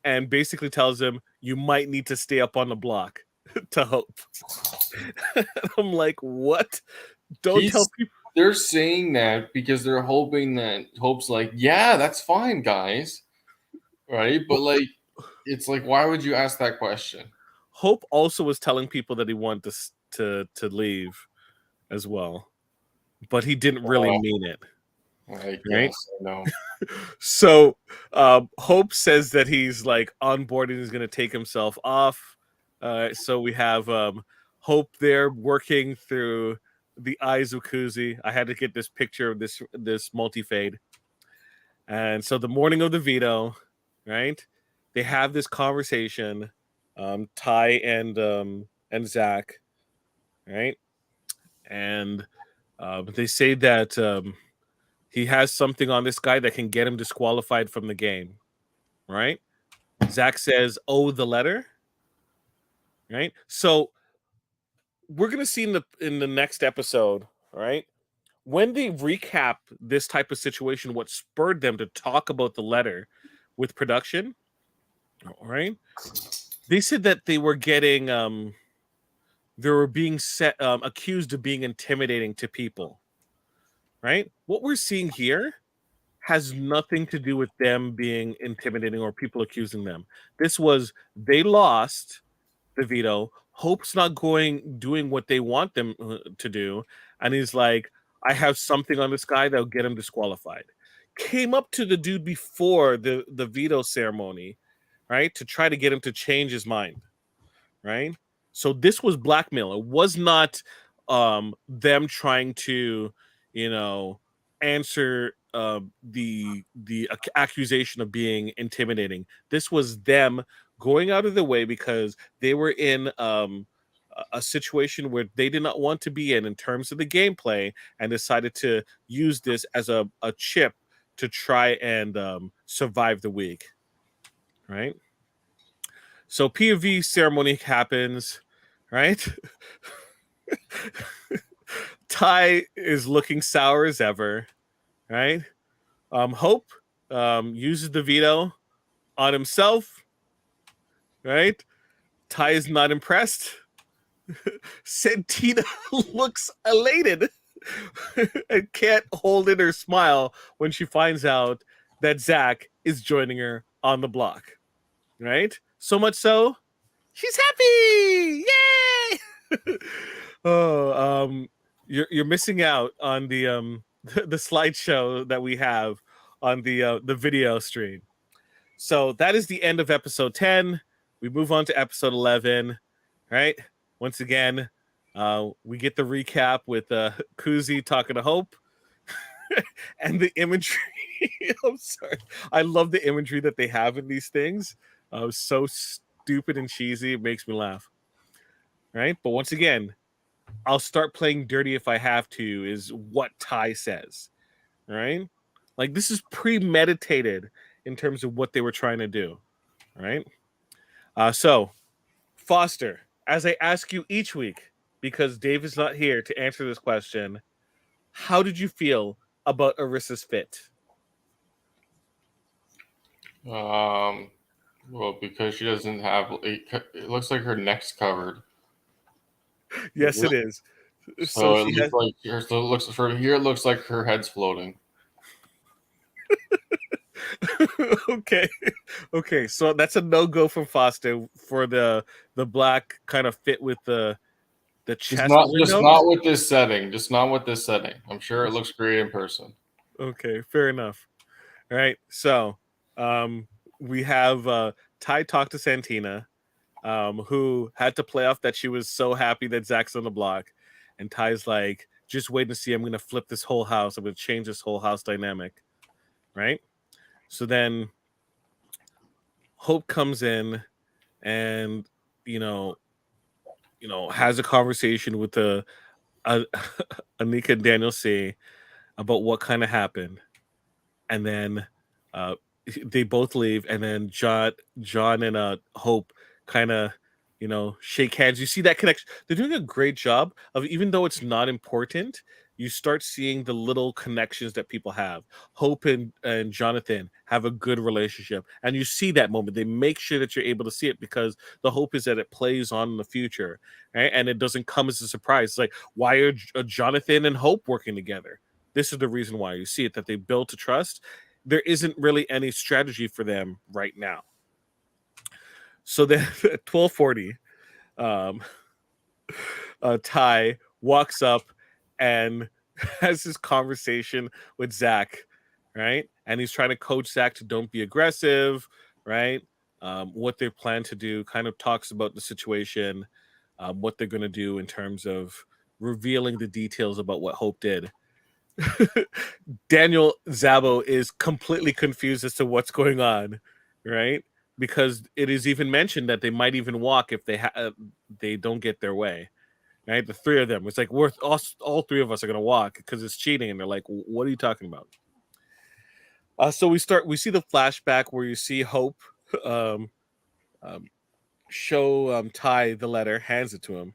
And basically tells him you might need to stay up on the block to Hope. I'm like, what? Don't tell people. They're saying that because they're hoping that Hope's like, yeah, that's fine, guys. Right? But like, it's like, why would you ask that question? Hope also was telling people that he wanted to leave as well, but he didn't really mean it. I guess, no. So Hope says that he's like on board and he's going to take himself off. So we have Hope there working through the eyes of Kuzi. I had to get this picture of this multi-fade. And so the morning of the veto, right? They have this conversation, Ty and Zach, right? And they say that he has something on this guy that can get him disqualified from the game, right? Zach says, "Oh, the letter," right? So we're gonna see in the next episode, right? When they recap this type of situation, what spurred them to talk about the letter with production, right? They said that they were getting they were being accused of being intimidating to people, right? What we're seeing here has nothing to do with them being intimidating or people accusing them. This was they lost the veto. Hope's not doing what they want them to do, and he's like, I have something on this guy that'll get him disqualified. Came up to the dude before the veto ceremony, right, to try to get him to change his mind, right? So this was blackmail. It was not them trying to, answer the accusation of being intimidating. This was them going out of the way because they were in a situation where they did not want to be in terms of the gameplay, and decided to use this as a chip to try and survive the week, right? So POV ceremony happens, right? Ty is looking sour as ever, right? Hope uses the veto on himself, right? Ty is not impressed. Santina looks elated and can't hold in her smile when she finds out that Zach is joining her on the block, right? So much so, she's happy! Yay! You're missing out on the the slideshow that we have on the video stream. So that is the end of episode 10. We move on to episode 11, right? Once again, we get the recap with Kuzi talking to Hope and the imagery. I'm sorry. I love the imagery that they have in these things. So stupid and cheesy. It makes me laugh. Right? But once again, I'll start playing dirty if I have to, is what Ty says. Right? Like, this is premeditated in terms of what they were trying to do. Right? So, Foster, as I ask you each week, because Dave is not here to answer this question, how did you feel about Arissa's fit? Well, because she doesn't have it looks like her neck's covered. Yes, it is. So So it she looks has. like so it looks from here. It looks like her head's floating. Okay, okay. So that's a no-go from Foster for the black kind of fit with the chest Just windows. not with this setting. Just not with this setting. I'm sure it looks great in person. Okay, fair enough. All right. So we have Ty talk to Santina, who had to play off that she was so happy that Zach's on the block. And Ty's like, just wait and see. I'm going to flip this whole house. I'm going to change this whole house dynamic. Right. So then Hope comes in and, you know, has a conversation with Anika and Daniel C about what kind of happened. And then they both leave, and then John and Hope kind of shake hands. You see that connection. They're doing a great job of, even though it's not important, you start seeing the little connections that people have. Hope and Jonathan have a good relationship, and you see that moment. They make sure that you're able to see it, because the hope is that it plays on in the future, right? And it doesn't come as a surprise. It's like, why are Jonathan and Hope working together? This is the reason why. You see it, that they build to trust. There isn't really any strategy for them right now. So then at 12:40, um, Ty walks up and has this conversation with Zach, right? And he's trying to coach Zach to don't be aggressive, right? What they plan to do, kind of talks about the situation, what they're going to do in terms of revealing the details about what Hope did. Daniel Zabo is completely confused as to what's going on, right? Because it is even mentioned that they might even walk if they don't get their way, right? The three of them, it's like we're all three of us are going to walk because it's cheating, and they're like, "What are you talking about?" So we see the flashback where you see Hope um, show Ty the letter, hands it to him,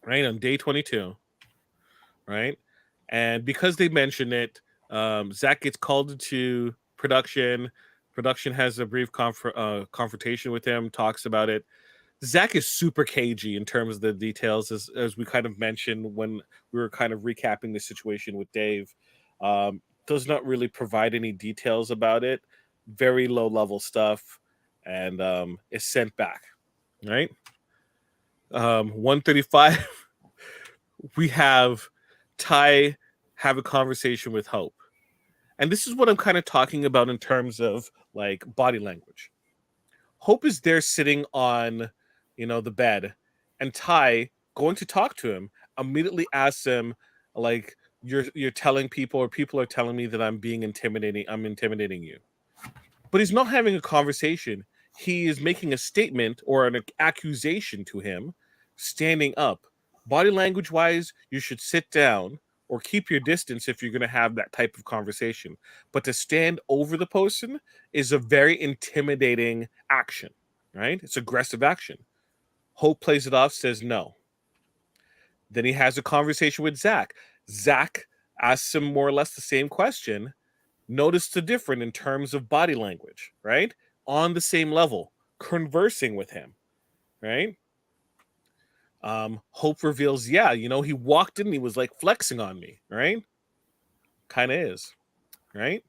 right on day 22, right? And because they mention it, Zach gets called into production. Production has a brief confrontation with him, talks about it. Zach is super cagey in terms of the details, as we kind of mentioned when we were kind of recapping the situation with Dave. Does not really provide any details about it. Very low level stuff, and is sent back. Right. 135. We have Ty have a conversation with Hope. And this is what I'm kind of talking about in terms of like body language. Hope is there sitting on, the bed, and Ty, going to talk to him, immediately asks him, like, you're telling people, or people are telling me that I'm intimidating you. But he's not having a conversation. He is making a statement or an accusation to him, standing up. Body language wise, you should sit down or keep your distance if you're going to have that type of conversation. But to stand over the person is a very intimidating action, right? It's aggressive action. Hope plays it off, says no. Then he has a conversation with Zach. Zach asks him more or less the same question. Notice the difference in terms of body language, right? On the same level, conversing with him, right? Hope reveals, yeah, he walked in, he was like flexing on me, right? Kind of is, right?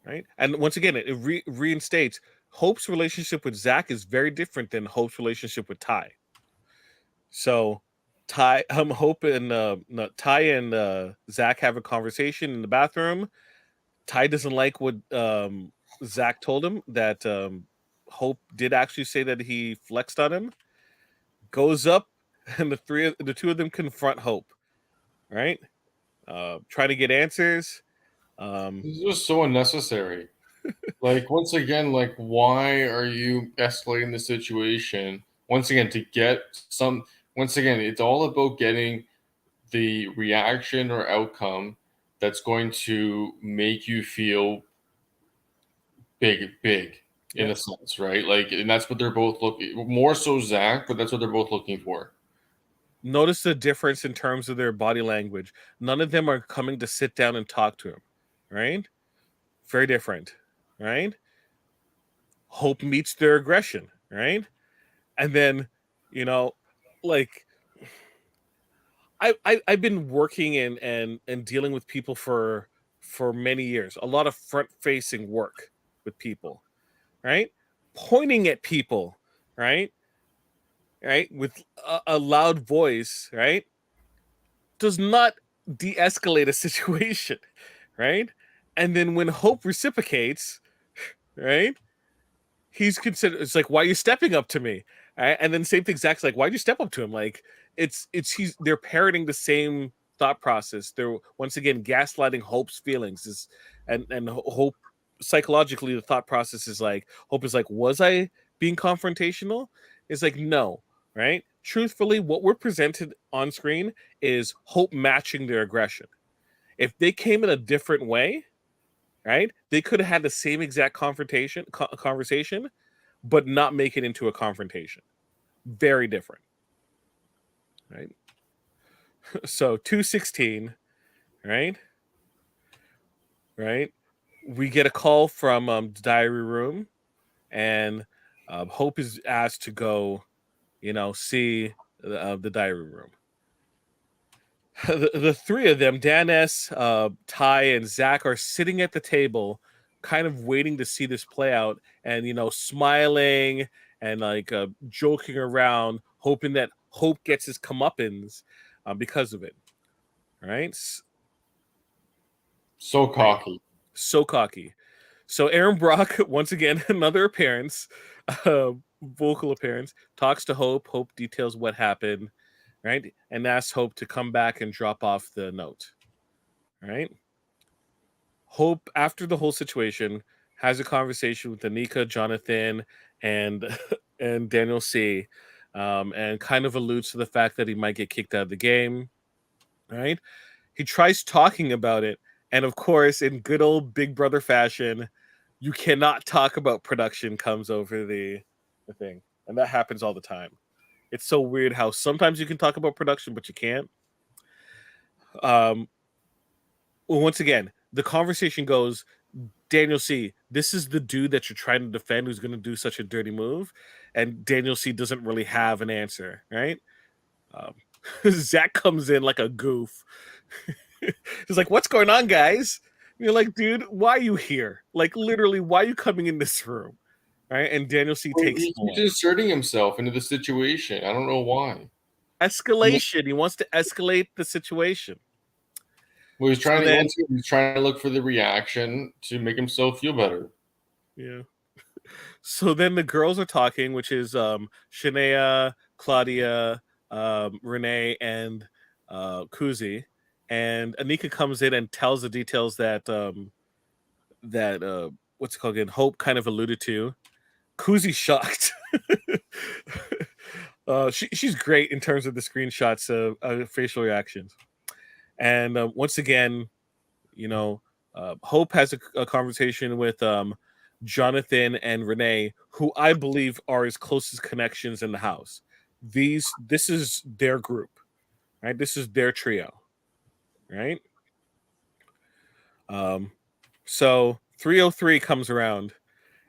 Right. And once again, it reinstates Hope's relationship with Zach is very different than Hope's relationship with Ty. So Hope and no, Ty and Zach have a conversation in the bathroom. Ty doesn't like what Zach told him, that Hope did actually say that he flexed on him. Goes up, and the two of them confront Hope, right? Try to get answers. This is just so unnecessary. Like, once again, like, why are you escalating the situation? Once again, it's all about getting the reaction or outcome that's going to make you feel big in a sense, right? Like, and that's what they're both looking more so Zach, but that's what they're both looking for. Notice the difference in terms of their body language. None of them are coming to sit down and talk to him, right? Very different. right? Hope meets their aggression, right? And then, you know, like I've been working and dealing with people for many years. A lot of front facing work with people, right? Pointing at people, right? Right, with a loud voice, right, does not de-escalate a situation, right? And then when Hope reciprocates, right, he's considered. It's like, why are you stepping up to me? Right? And then same thing, Zach's like, why'd you step up to him? Like, they're parroting the same thought process. They're once again gaslighting Hope's feelings. And Hope psychologically, the thought process is like, Hope is like, was I being confrontational? It's like, no, right? Truthfully, what we're presented on screen is Hope matching their aggression. If they came in a different way, right, they could have had the same exact conversation, but not make it into a confrontation. Very different, right? So 2:16, right? Right? We get a call from the diary room, and Hope is asked to go, see the diary room. The three of them, Dan S., Ty, and Zach, are sitting at the table, kind of waiting to see this play out, and smiling and like joking around, hoping that Hope gets his comeuppance because of it. Right? So cocky. So cocky. So Aaron Brock, once again, another appearance, vocal appearance, talks to Hope. Hope details what happened, right? And asks Hope to come back and drop off the note, right? Hope, after the whole situation, has a conversation with Anika, Jonathan, and and Daniel C., and kind of alludes to the fact that he might get kicked out of the game, right? He tries talking about it, and of course, in good old Big Brother fashion, you cannot talk about production comes over the thing, and that happens all the time. It's so weird how sometimes you can talk about production, but you can't. Well, once again, the conversation goes, Daniel C., this is the dude that you're trying to defend who's going to do such a dirty move. And Daniel C. doesn't really have an answer, right? Zach comes in like a goof. He's like, what's going on, guys? And you're like, dude, why are you here? Like, literally, why are you coming in this room? Right? And Daniel C. takes He's inserting himself into the situation. I don't know why. Escalation. He wants to escalate the situation. Well, he's trying to look for the reaction to make himself feel better. Yeah. So then the girls are talking, which is Shania, Claudia, Renee, and Kuzi. And Anika comes in and tells the details that what's it called again? Hope kind of alluded to. Kuzi's shocked. She's great in terms of the screenshots of facial reactions. And once again, Hope has a conversation with Jonathan and Renee, who I believe are his closest connections in the house. This is their group, right? This is their trio, right? So 303 comes around,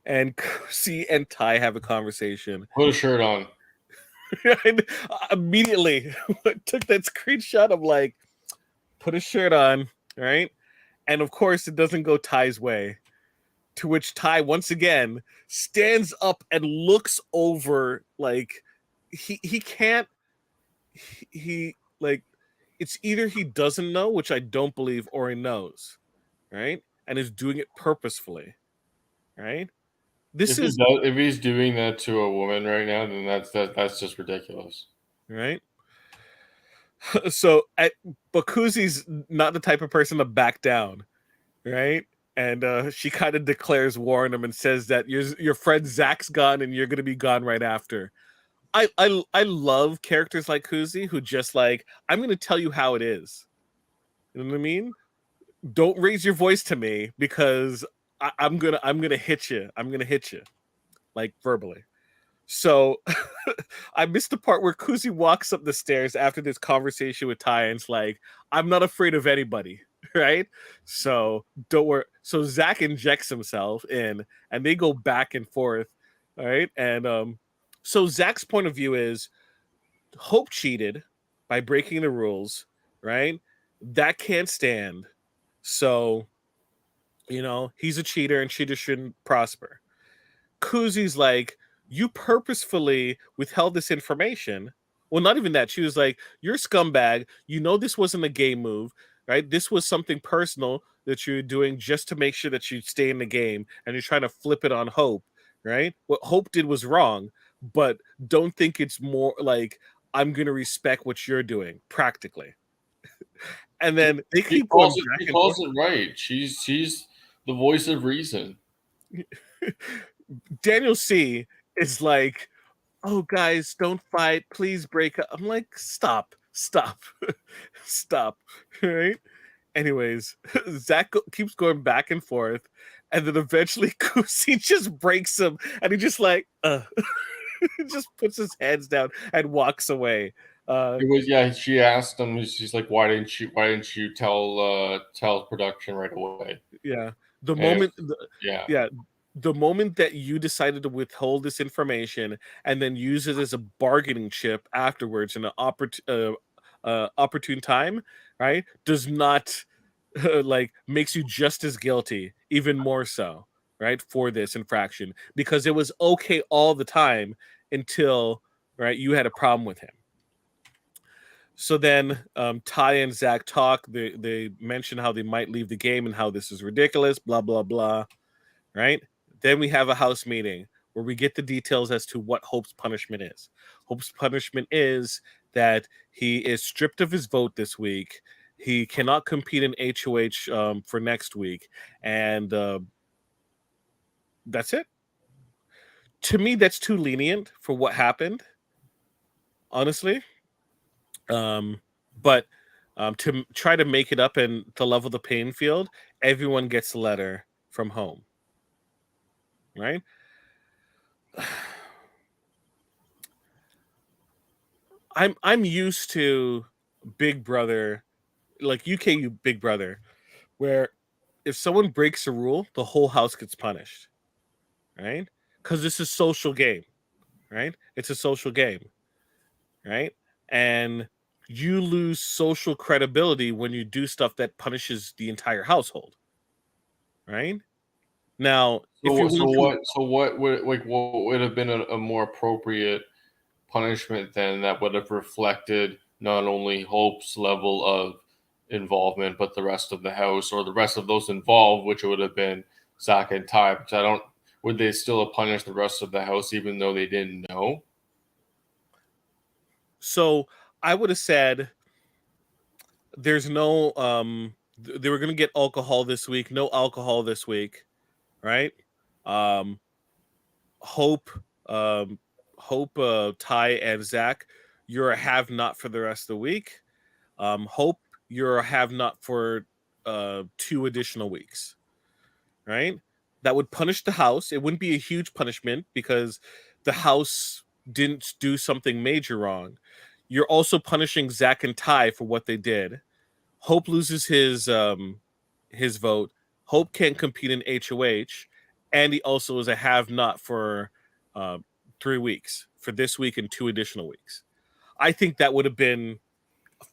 and Kusi and Ty have a conversation. Put a shirt on. Immediately took that screenshot. I'm like, put a shirt on, right? And of course, it doesn't go Ty's way. To which Ty once again stands up and looks over, like he can't. He like, it's either he doesn't know, which I don't believe, or he knows, right? And is doing it purposefully, right? If he's doing that to a woman right now, then that's just ridiculous, right? So, Bakuzi's not the type of person to back down, right? And she kind of declares war on him and says that your friend Zach's gone and you're gonna be gone right after. I love characters like Kuzi who just like, I'm gonna tell you how it is. You know what I mean? Don't raise your voice to me because I'm gonna hit you. I'm gonna hit you, like verbally. So I missed the part where Kuzi walks up the stairs after this conversation with Ty and it's like, I'm not afraid of anybody. right? So don't worry. So Zach injects himself in, and they go back and forth, all right? And so Zach's point of view is Hope cheated by breaking the rules, right? That can't stand. So, he's a cheater and cheaters shouldn't prosper. Kuzi's like, you purposefully withheld this information. Well, not even that. She was like, you're a scumbag. You know this wasn't a game move, right? This was something personal that you're doing just to make sure that you stay in the game, and you're trying to flip it on Hope, right? What Hope did was wrong, but don't think it's more like I'm going to respect what you're doing practically. And then they keep going back She and calls forth. it right. She's the voice of reason. Daniel C is like, oh guys, don't fight, please break up. I'm like, stop stop right? Anyways, Zach keeps going back and forth, and then eventually Kusi just breaks him, and he just like just puts his hands down and walks away. It was she asked him, she's like, why didn't you tell production right away? Yeah, the And moment yeah. yeah, the moment that you decided to withhold this information and then use it as a bargaining chip afterwards in an opportune time, right, does not like makes you just as guilty, even more so, right, for this infraction, because it was okay all the time until, right, you had a problem with him. So then Ty and Zach talk. They mention how they might leave the game and how this is ridiculous, blah, blah, blah, right? Then we have a house meeting where we get the details as to what Hope's punishment is. Hope's punishment is that he is stripped of his vote this week. He cannot compete in HOH for next week. And that's it. To me, that's too lenient for what happened, honestly. But to try to make it up and to level the playing field, everyone gets a letter from home, right? I'm used to Big Brother, like UK Big Brother, where if someone breaks a rule, the whole house gets punished, right? Because this is social game, right? It's a social game, right? And you lose social credibility when you do stuff that punishes the entire household, right? Now, if you What would have been a more appropriate punishment then that would have reflected not only Hope's level of involvement but the rest of the house, or the rest of those involved, which would have been Zach and Ty? Because would they still have punished the rest of the house even though they didn't know? So I would have said there's no they were gonna get alcohol this week, no alcohol this week, right? Hope, Ty and Zach, you're a have not for the rest of the week. Hope, you're a have not for 2 additional weeks, right? That would punish the house. It wouldn't be a huge punishment because the house didn't do something major wrong. You're also punishing Zach and Ty for what they did. Hope loses his vote. Hope can't compete in HOH, and he also is a have not for 3 weeks, for this week and 2 additional weeks. I think that would have been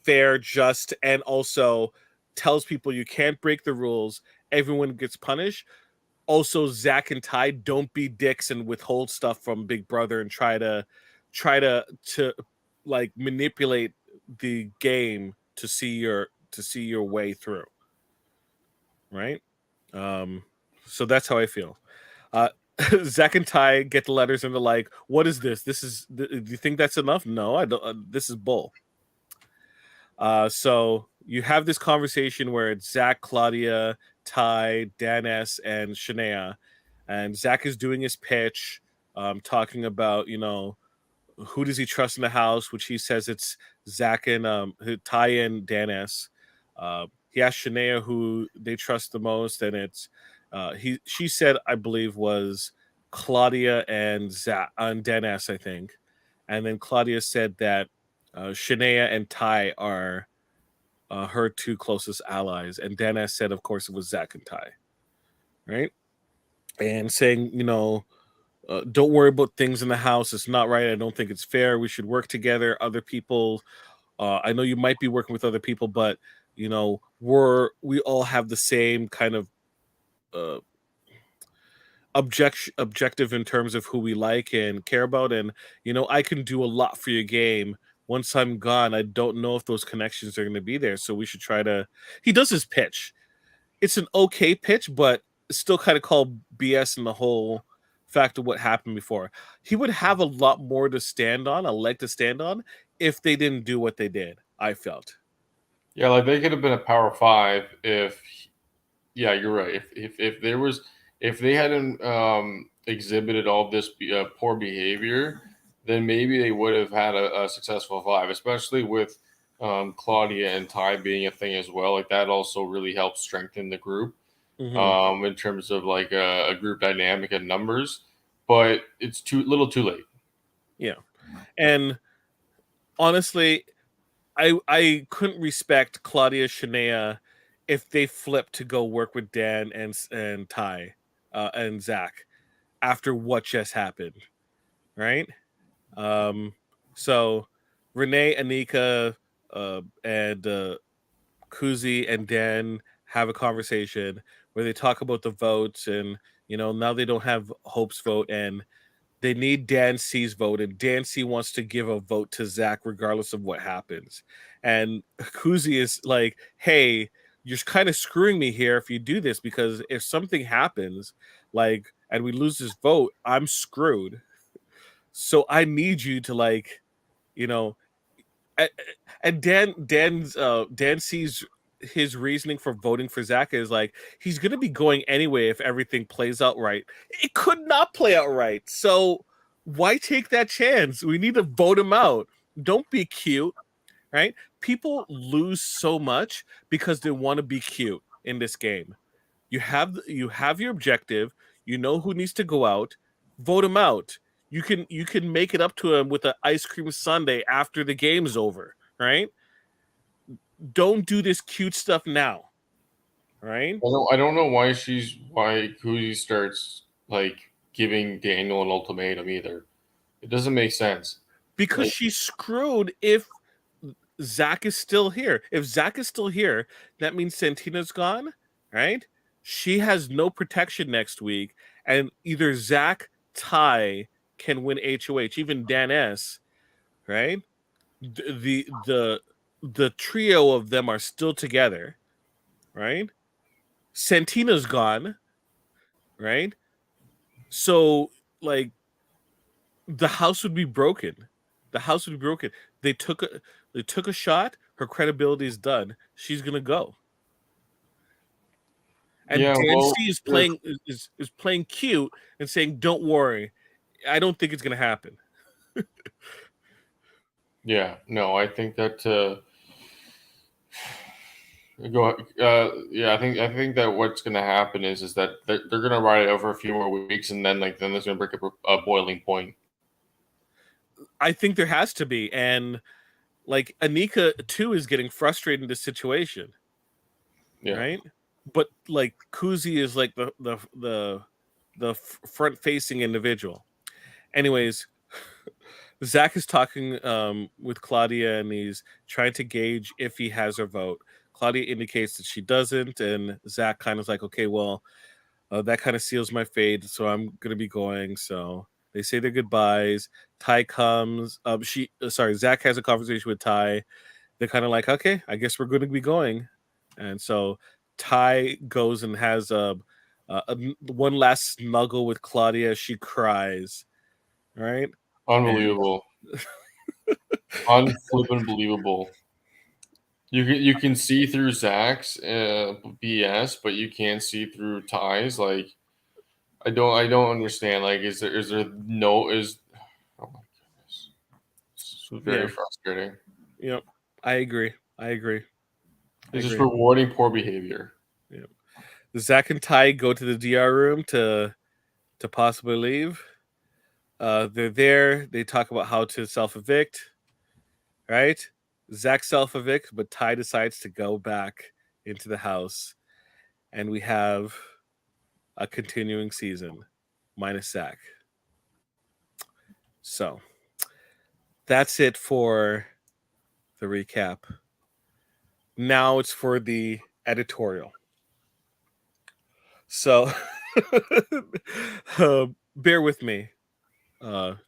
fair, just, and also tells people you can't break the rules. Everyone gets punished. Also, Zach and Ty, don't be dicks and withhold stuff from Big Brother and try to like manipulate the game to see your way through. Right? So that's how I feel. Zach and Ty get the letters and they're like, "What is this? Do you think that's enough? No, I don't. This is bull." So you have this conversation where it's Zach, Claudia, Ty, Dan S, and Shania, and Zach is doing his pitch, talking about who does he trust in the house, which he says it's Zach and Ty and Dan S. He asked Shania who they trust the most, and it's she said, I believe, was Claudia and Zach and Dan S, I think, and then Claudia said that Shania and Ty are her two closest allies, and Danes said, of course, it was Zach and Ty, right? And saying, don't worry about things in the house. It's not right. I don't think it's fair. We should work together. Other people, I know you might be working with other people, but we all have the same kind of uh, objective in terms of who we like and care about. And I can do a lot for your game. Once I'm gone, I don't know if those connections are going to be there. So we should try to. He does his pitch. It's an okay pitch, but still kind of called BS in the whole fact of what happened before. He would have a lot more to stand on, a leg to stand on, if they didn't do what they did. I felt. Yeah, like they could have been a Power 5 if. Yeah, you're right. If they hadn't exhibited all this poor behavior, then maybe they would have had a successful 5, especially with Claudia and Ty being a thing as well. Like that also really helps strengthen the group in terms of like a group dynamic and numbers. But it's too late. Yeah, and honestly, I couldn't respect Claudia Shania if they flipped to go work with Dan and Ty and Zach after what just happened, right? So Renee, Anika, and Kuzi and Dan have a conversation where they talk about the votes, and now they don't have Hope's vote, and they need Dan C's vote, and Dan C wants to give a vote to Zach regardless of what happens. And Kuzi is like, hey, you're kind of screwing me here if you do this, because if something happens, and we lose this vote, I'm screwed. So I need you to and Dan sees his reasoning for voting for Zach is like he's gonna be going anyway if everything plays out right. It could not play out right. So why take that chance? We need to vote him out. Don't be cute, right? People lose so much because they want to be cute in this game. You have your objective. You know who needs to go out. Vote him out. You can make it up to him with an ice cream sundae after the game's over, right? Don't do this cute stuff now, right? I don't know why Kuzi starts like giving Daniel an ultimatum either. It doesn't make sense. Because she's screwed if Zach is still here. If Zach is still here, that means Santina's gone, right? She has no protection next week, and either Zach, Ty can win HOH, even Dan S, right? The trio of them are still together, right? Santina's gone, right? So the house would be broken. The house would be broken. They took a shot. Her credibility is done. She's gonna go. And Yeah, Dancy is playing cute and saying, "Don't worry, I don't think it's gonna happen." Yeah, no, I think that I think that what's going to happen is that they're going to ride it over a few more weeks, and then then there's going to break up a boiling point. I think there has to be, and Anika too is getting frustrated in this situation, right? But Kuzi is like the front facing individual. Anyways, Zach is talking with Claudia, and he's trying to gauge if he has her vote. Claudia indicates that she doesn't, and Zach kind of like, okay, well, that kind of seals my fate, so I'm gonna be going. So they say their goodbyes. Ty comes. Zach has a conversation with Ty. They're kind of like, okay, I guess we're going to be going, and so Ty goes and has one last snuggle with Claudia. She cries, right? Unbelievable. Unbelievable. You can see through Zach's BS, but you can't see through Ty's. Like, I don't understand. Like, is there oh my goodness, it's very frustrating. Yep, I agree. It's just rewarding poor behavior. Yeah, Zach and Ty go to the DR room to possibly leave. They're there. They talk about how to self-evict, right? Zach self-evict, but Ty decides to go back into the house, and we have a continuing season minus Zach. So that's it for the recap. Now it's for the editorial. So bear with me,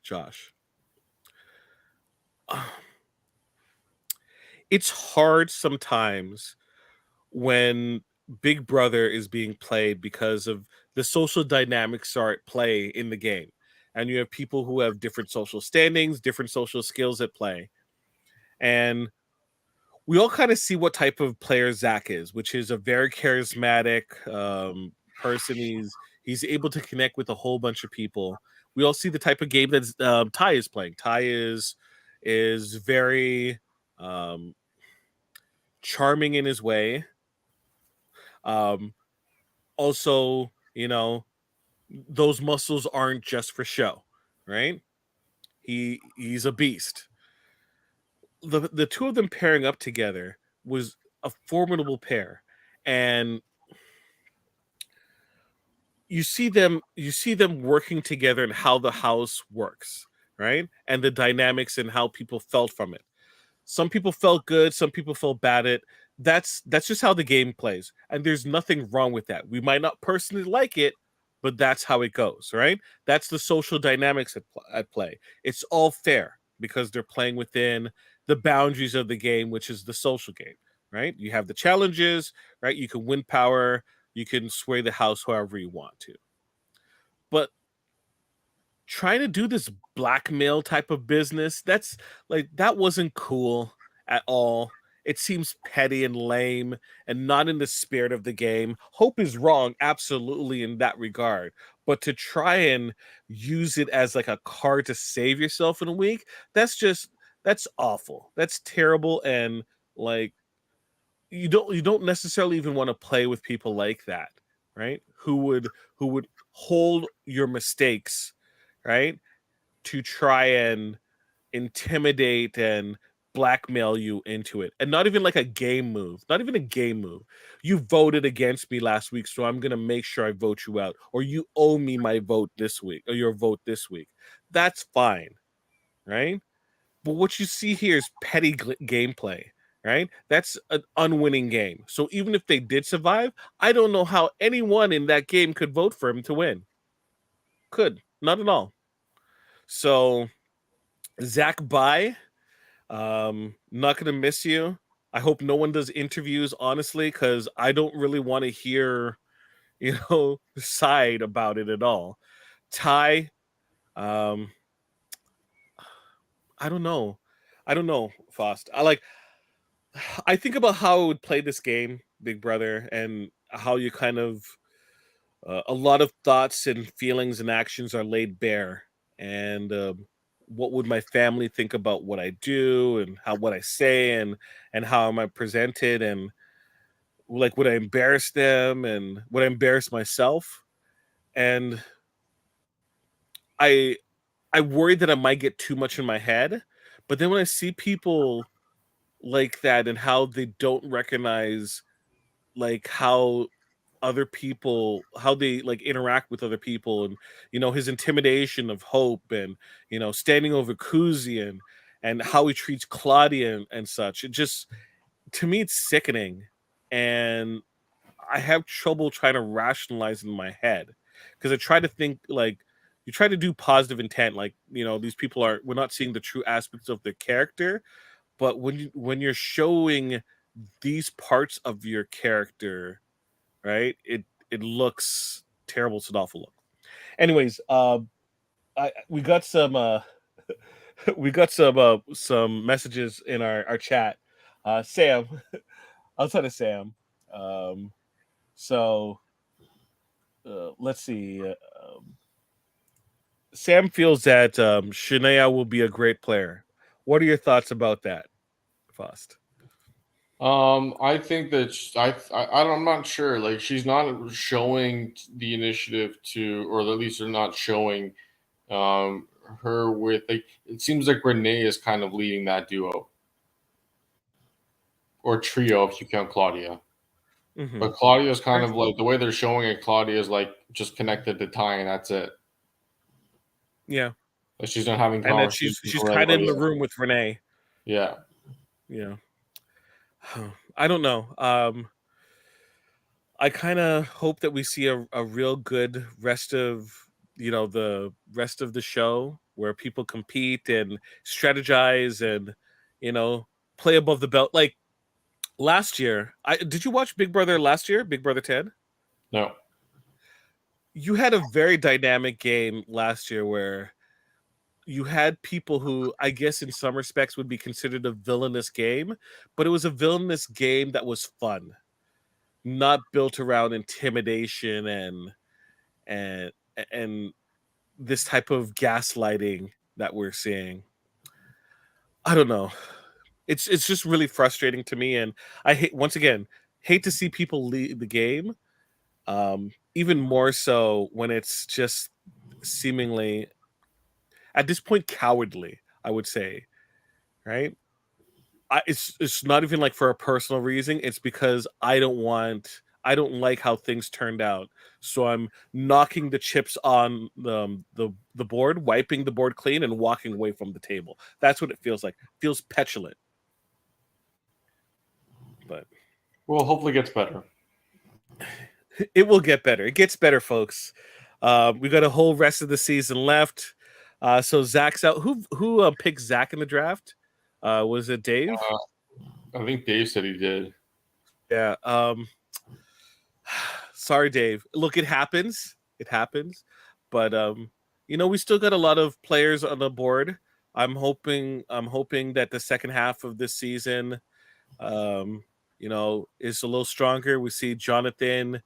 Josh. It's hard sometimes when Big Brother is being played because of the social dynamics are at play in the game. And you have people who have different social standings, different social skills at play. And we all kind of see what type of player Zach is, which is a very charismatic person. He's able to connect with a whole bunch of people. We all see the type of game that Ty is playing. Ty is very charming in his way. Also, those muscles aren't just for show, right? He's a beast. The two of them pairing up together was a formidable pair, and you see them working together and how the house works, right? And the dynamics and how people felt from it. Some people felt good, some people felt bad at. That's just how the game plays, and there's nothing wrong with that. We might not personally like it, but that's how it goes, right? That's the social dynamics at play. It's all fair because they're playing within the boundaries of the game, which is the social game, right? You have the challenges, right? You can win power, you can sway the house however you want to. But trying to do this blackmail type of business, that wasn't cool at all. It seems petty and lame and not in the spirit of the game. Hope is wrong, absolutely, in that regard. But to try and use it as like a card to save yourself in a week, that's awful. That's terrible. And like you don't necessarily even want to play with people like that, right? Who would hold your mistakes, right? To try and intimidate and blackmail you into it. And not even like a game move. Not even a game move. You voted against me last week, so I'm going to make sure I vote you out. Or you owe me my vote this week, or your vote this week. That's fine, right? But what you see here is petty gameplay, right? That's an unwinning game. So even if they did survive, I don't know how anyone in that game could vote for him to win. Could. Not at all. So Zach, bye. Not gonna miss you. I hope no one does interviews, honestly, because I don't really want to hear, the side about it at all. Ty, um, I don't know. I don't know, Faust. I think about how I would play this game, Big Brother, and how you kind of a lot of thoughts and feelings and actions are laid bare. And what would my family think about what I do and how what I say and how am I presented, and like would I embarrass them and would I embarrass myself? And I I worry that I might get too much in my head. But then when I see people like that and how they don't recognize like how they like interact with other people, and his intimidation of Hope, and standing over Kuzi, and how he treats Claudia and such, it just, to me, it's sickening. And I have trouble trying to rationalize in my head, because I try to think like, you try to do positive intent, like these people we're not seeing the true aspects of their character. But when you're showing these parts of your character, right? It looks terrible. It's an awful look. Anyways, we got some we got some messages in our chat. Sam, outside of Sam, so let's see. Sam feels that Shania will be a great player. What are your thoughts about that, Faust? I think that I'm not sure. Like, she's not showing the initiative to, or at least they're not showing her with, like, it seems like Renee is kind of leading that duo. or trio if you count Claudia. Mhm. But Claudia's kind of like the way they're showing it. Claudia is like just connected to Ty, and that's it. Yeah, Like she's not having and then conversations she's with kind of in anybody the else. room with Renee. Yeah. Yeah, I don't know. I kind of hope that we see a real good rest of the rest of the show where people compete and strategize and play above the belt. Like last year, did you watch Big Brother last year? Big Brother Ted. No. You had a very dynamic game last year where you had people who I guess in some respects would be considered a villainous game, but it was a villainous game that was fun, not built around intimidation and and this type of gaslighting that we're seeing. I don't know. It's just really frustrating to me, and I hate to see people leave the game. Even more so when it's just seemingly at this point cowardly, I would say, right? It's not even like for a personal reason. It's because I don't like how things turned out. So I'm knocking the chips on the board, wiping the board clean, and walking away from the table. That's what it feels like. It feels petulant. But Well, hopefully it gets better. it will get better. It gets better, folks. We got a whole rest of the season left. So Zach's out. Who picked Zach in the draft? Was it Dave? I think Dave said he did. Yeah. Sorry, Dave. Look, it happens. It happens. But we still got a lot of players on the board. I'm hoping that the second half of this season is a little stronger. We see Jonathan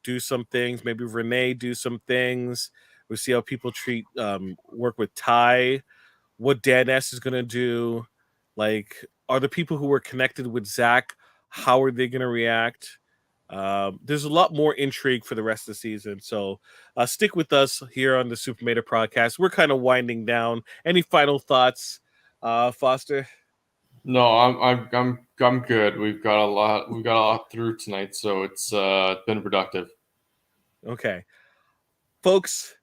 do some things, maybe Renee do some things. We see how people work with Ty, what Dan S is gonna do. Like, are the people who were connected with Zach, how are they gonna react? There's a lot more intrigue for the rest of the season, so stick with us here on the Supermator podcast. We're kind of winding down. Any final thoughts, Foster? No, I'm good. We've got a lot through tonight, so it's been productive. Okay, folks,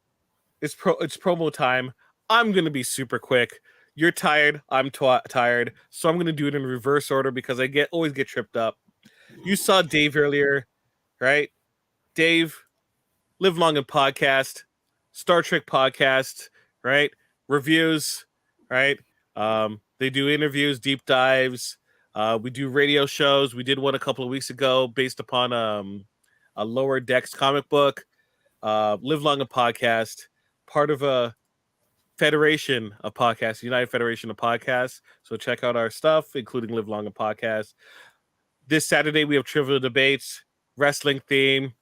it's promo time. I'm gonna be super quick. You're tired. I'm tired, so I'm gonna do it in reverse order because I always get tripped up. You saw Dave earlier, right? Dave, Live Long and Podcast, Star Trek podcast, right? Reviews, right? They do interviews, deep dives. We do radio shows. We did one a couple of weeks ago based upon a Lower Decks comic book. Live Long and Podcast, part of a federation of podcasts, United Federation of Podcasts. So check out our stuff, including Live Long and Podcast. This Saturday we have Trivial Debates, wrestling theme.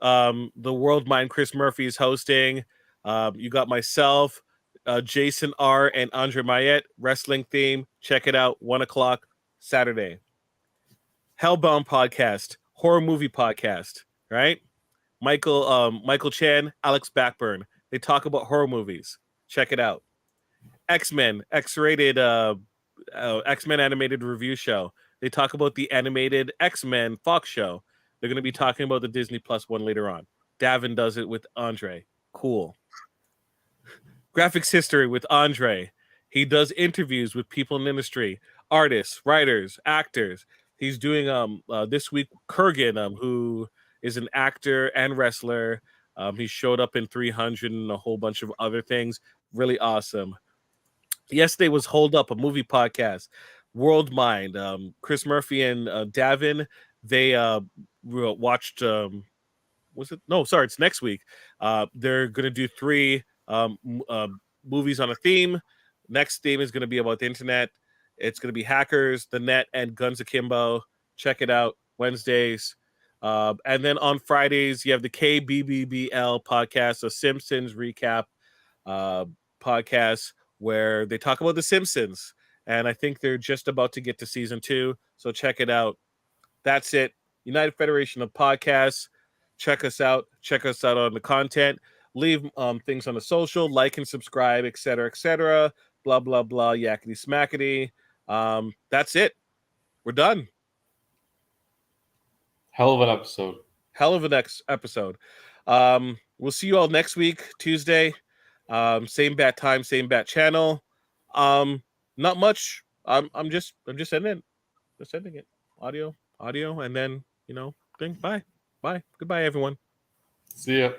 The World Mind Chris Murphy is hosting. You got myself, Jason R, and Andre Mayette, wrestling theme. Check it out, 1:00 Saturday. Hellbound podcast, horror movie podcast, right? Michael Chan, Alex Backburn. They talk about horror movies. Check it out. X-Men, X-rated X-Men animated review show. They talk about the animated X-Men Fox show. They're going to be talking about the Disney Plus one later on. Davan does it with Andre. Cool. Graphics History with Andre. He does interviews with people in the industry, artists, writers, actors. He's doing this week Kurgan, who is an actor and wrestler. He showed up in 300 and a whole bunch of other things. Really awesome. Yesterday was Hold Up, a movie podcast. World Mind. Chris Murphy and Davin, they watched. Was it? No, sorry, it's next week. They're going to do 3 movies on a theme. Next theme is going to be about the internet. It's going to be hackers, the net, and Guns Akimbo. Check it out Wednesdays. And then on Fridays, you have the KBBBL podcast, a Simpsons recap podcast where they talk about The Simpsons. And I think they're just about to get to season 2. So check it out. That's it. United Federation of Podcasts. Check us out. Check us out on the content. Leave things on the social, like and subscribe, etc., etc. Blah, blah, blah, yakety smackety. That's it. We're done. Hell of an episode. Hell of a next episode. We'll see you all next week, Tuesday. Same bat time, same bat channel. Not much. I'm just ending it. Just ending it. Audio, and then thing. Bye. Goodbye, everyone. See ya.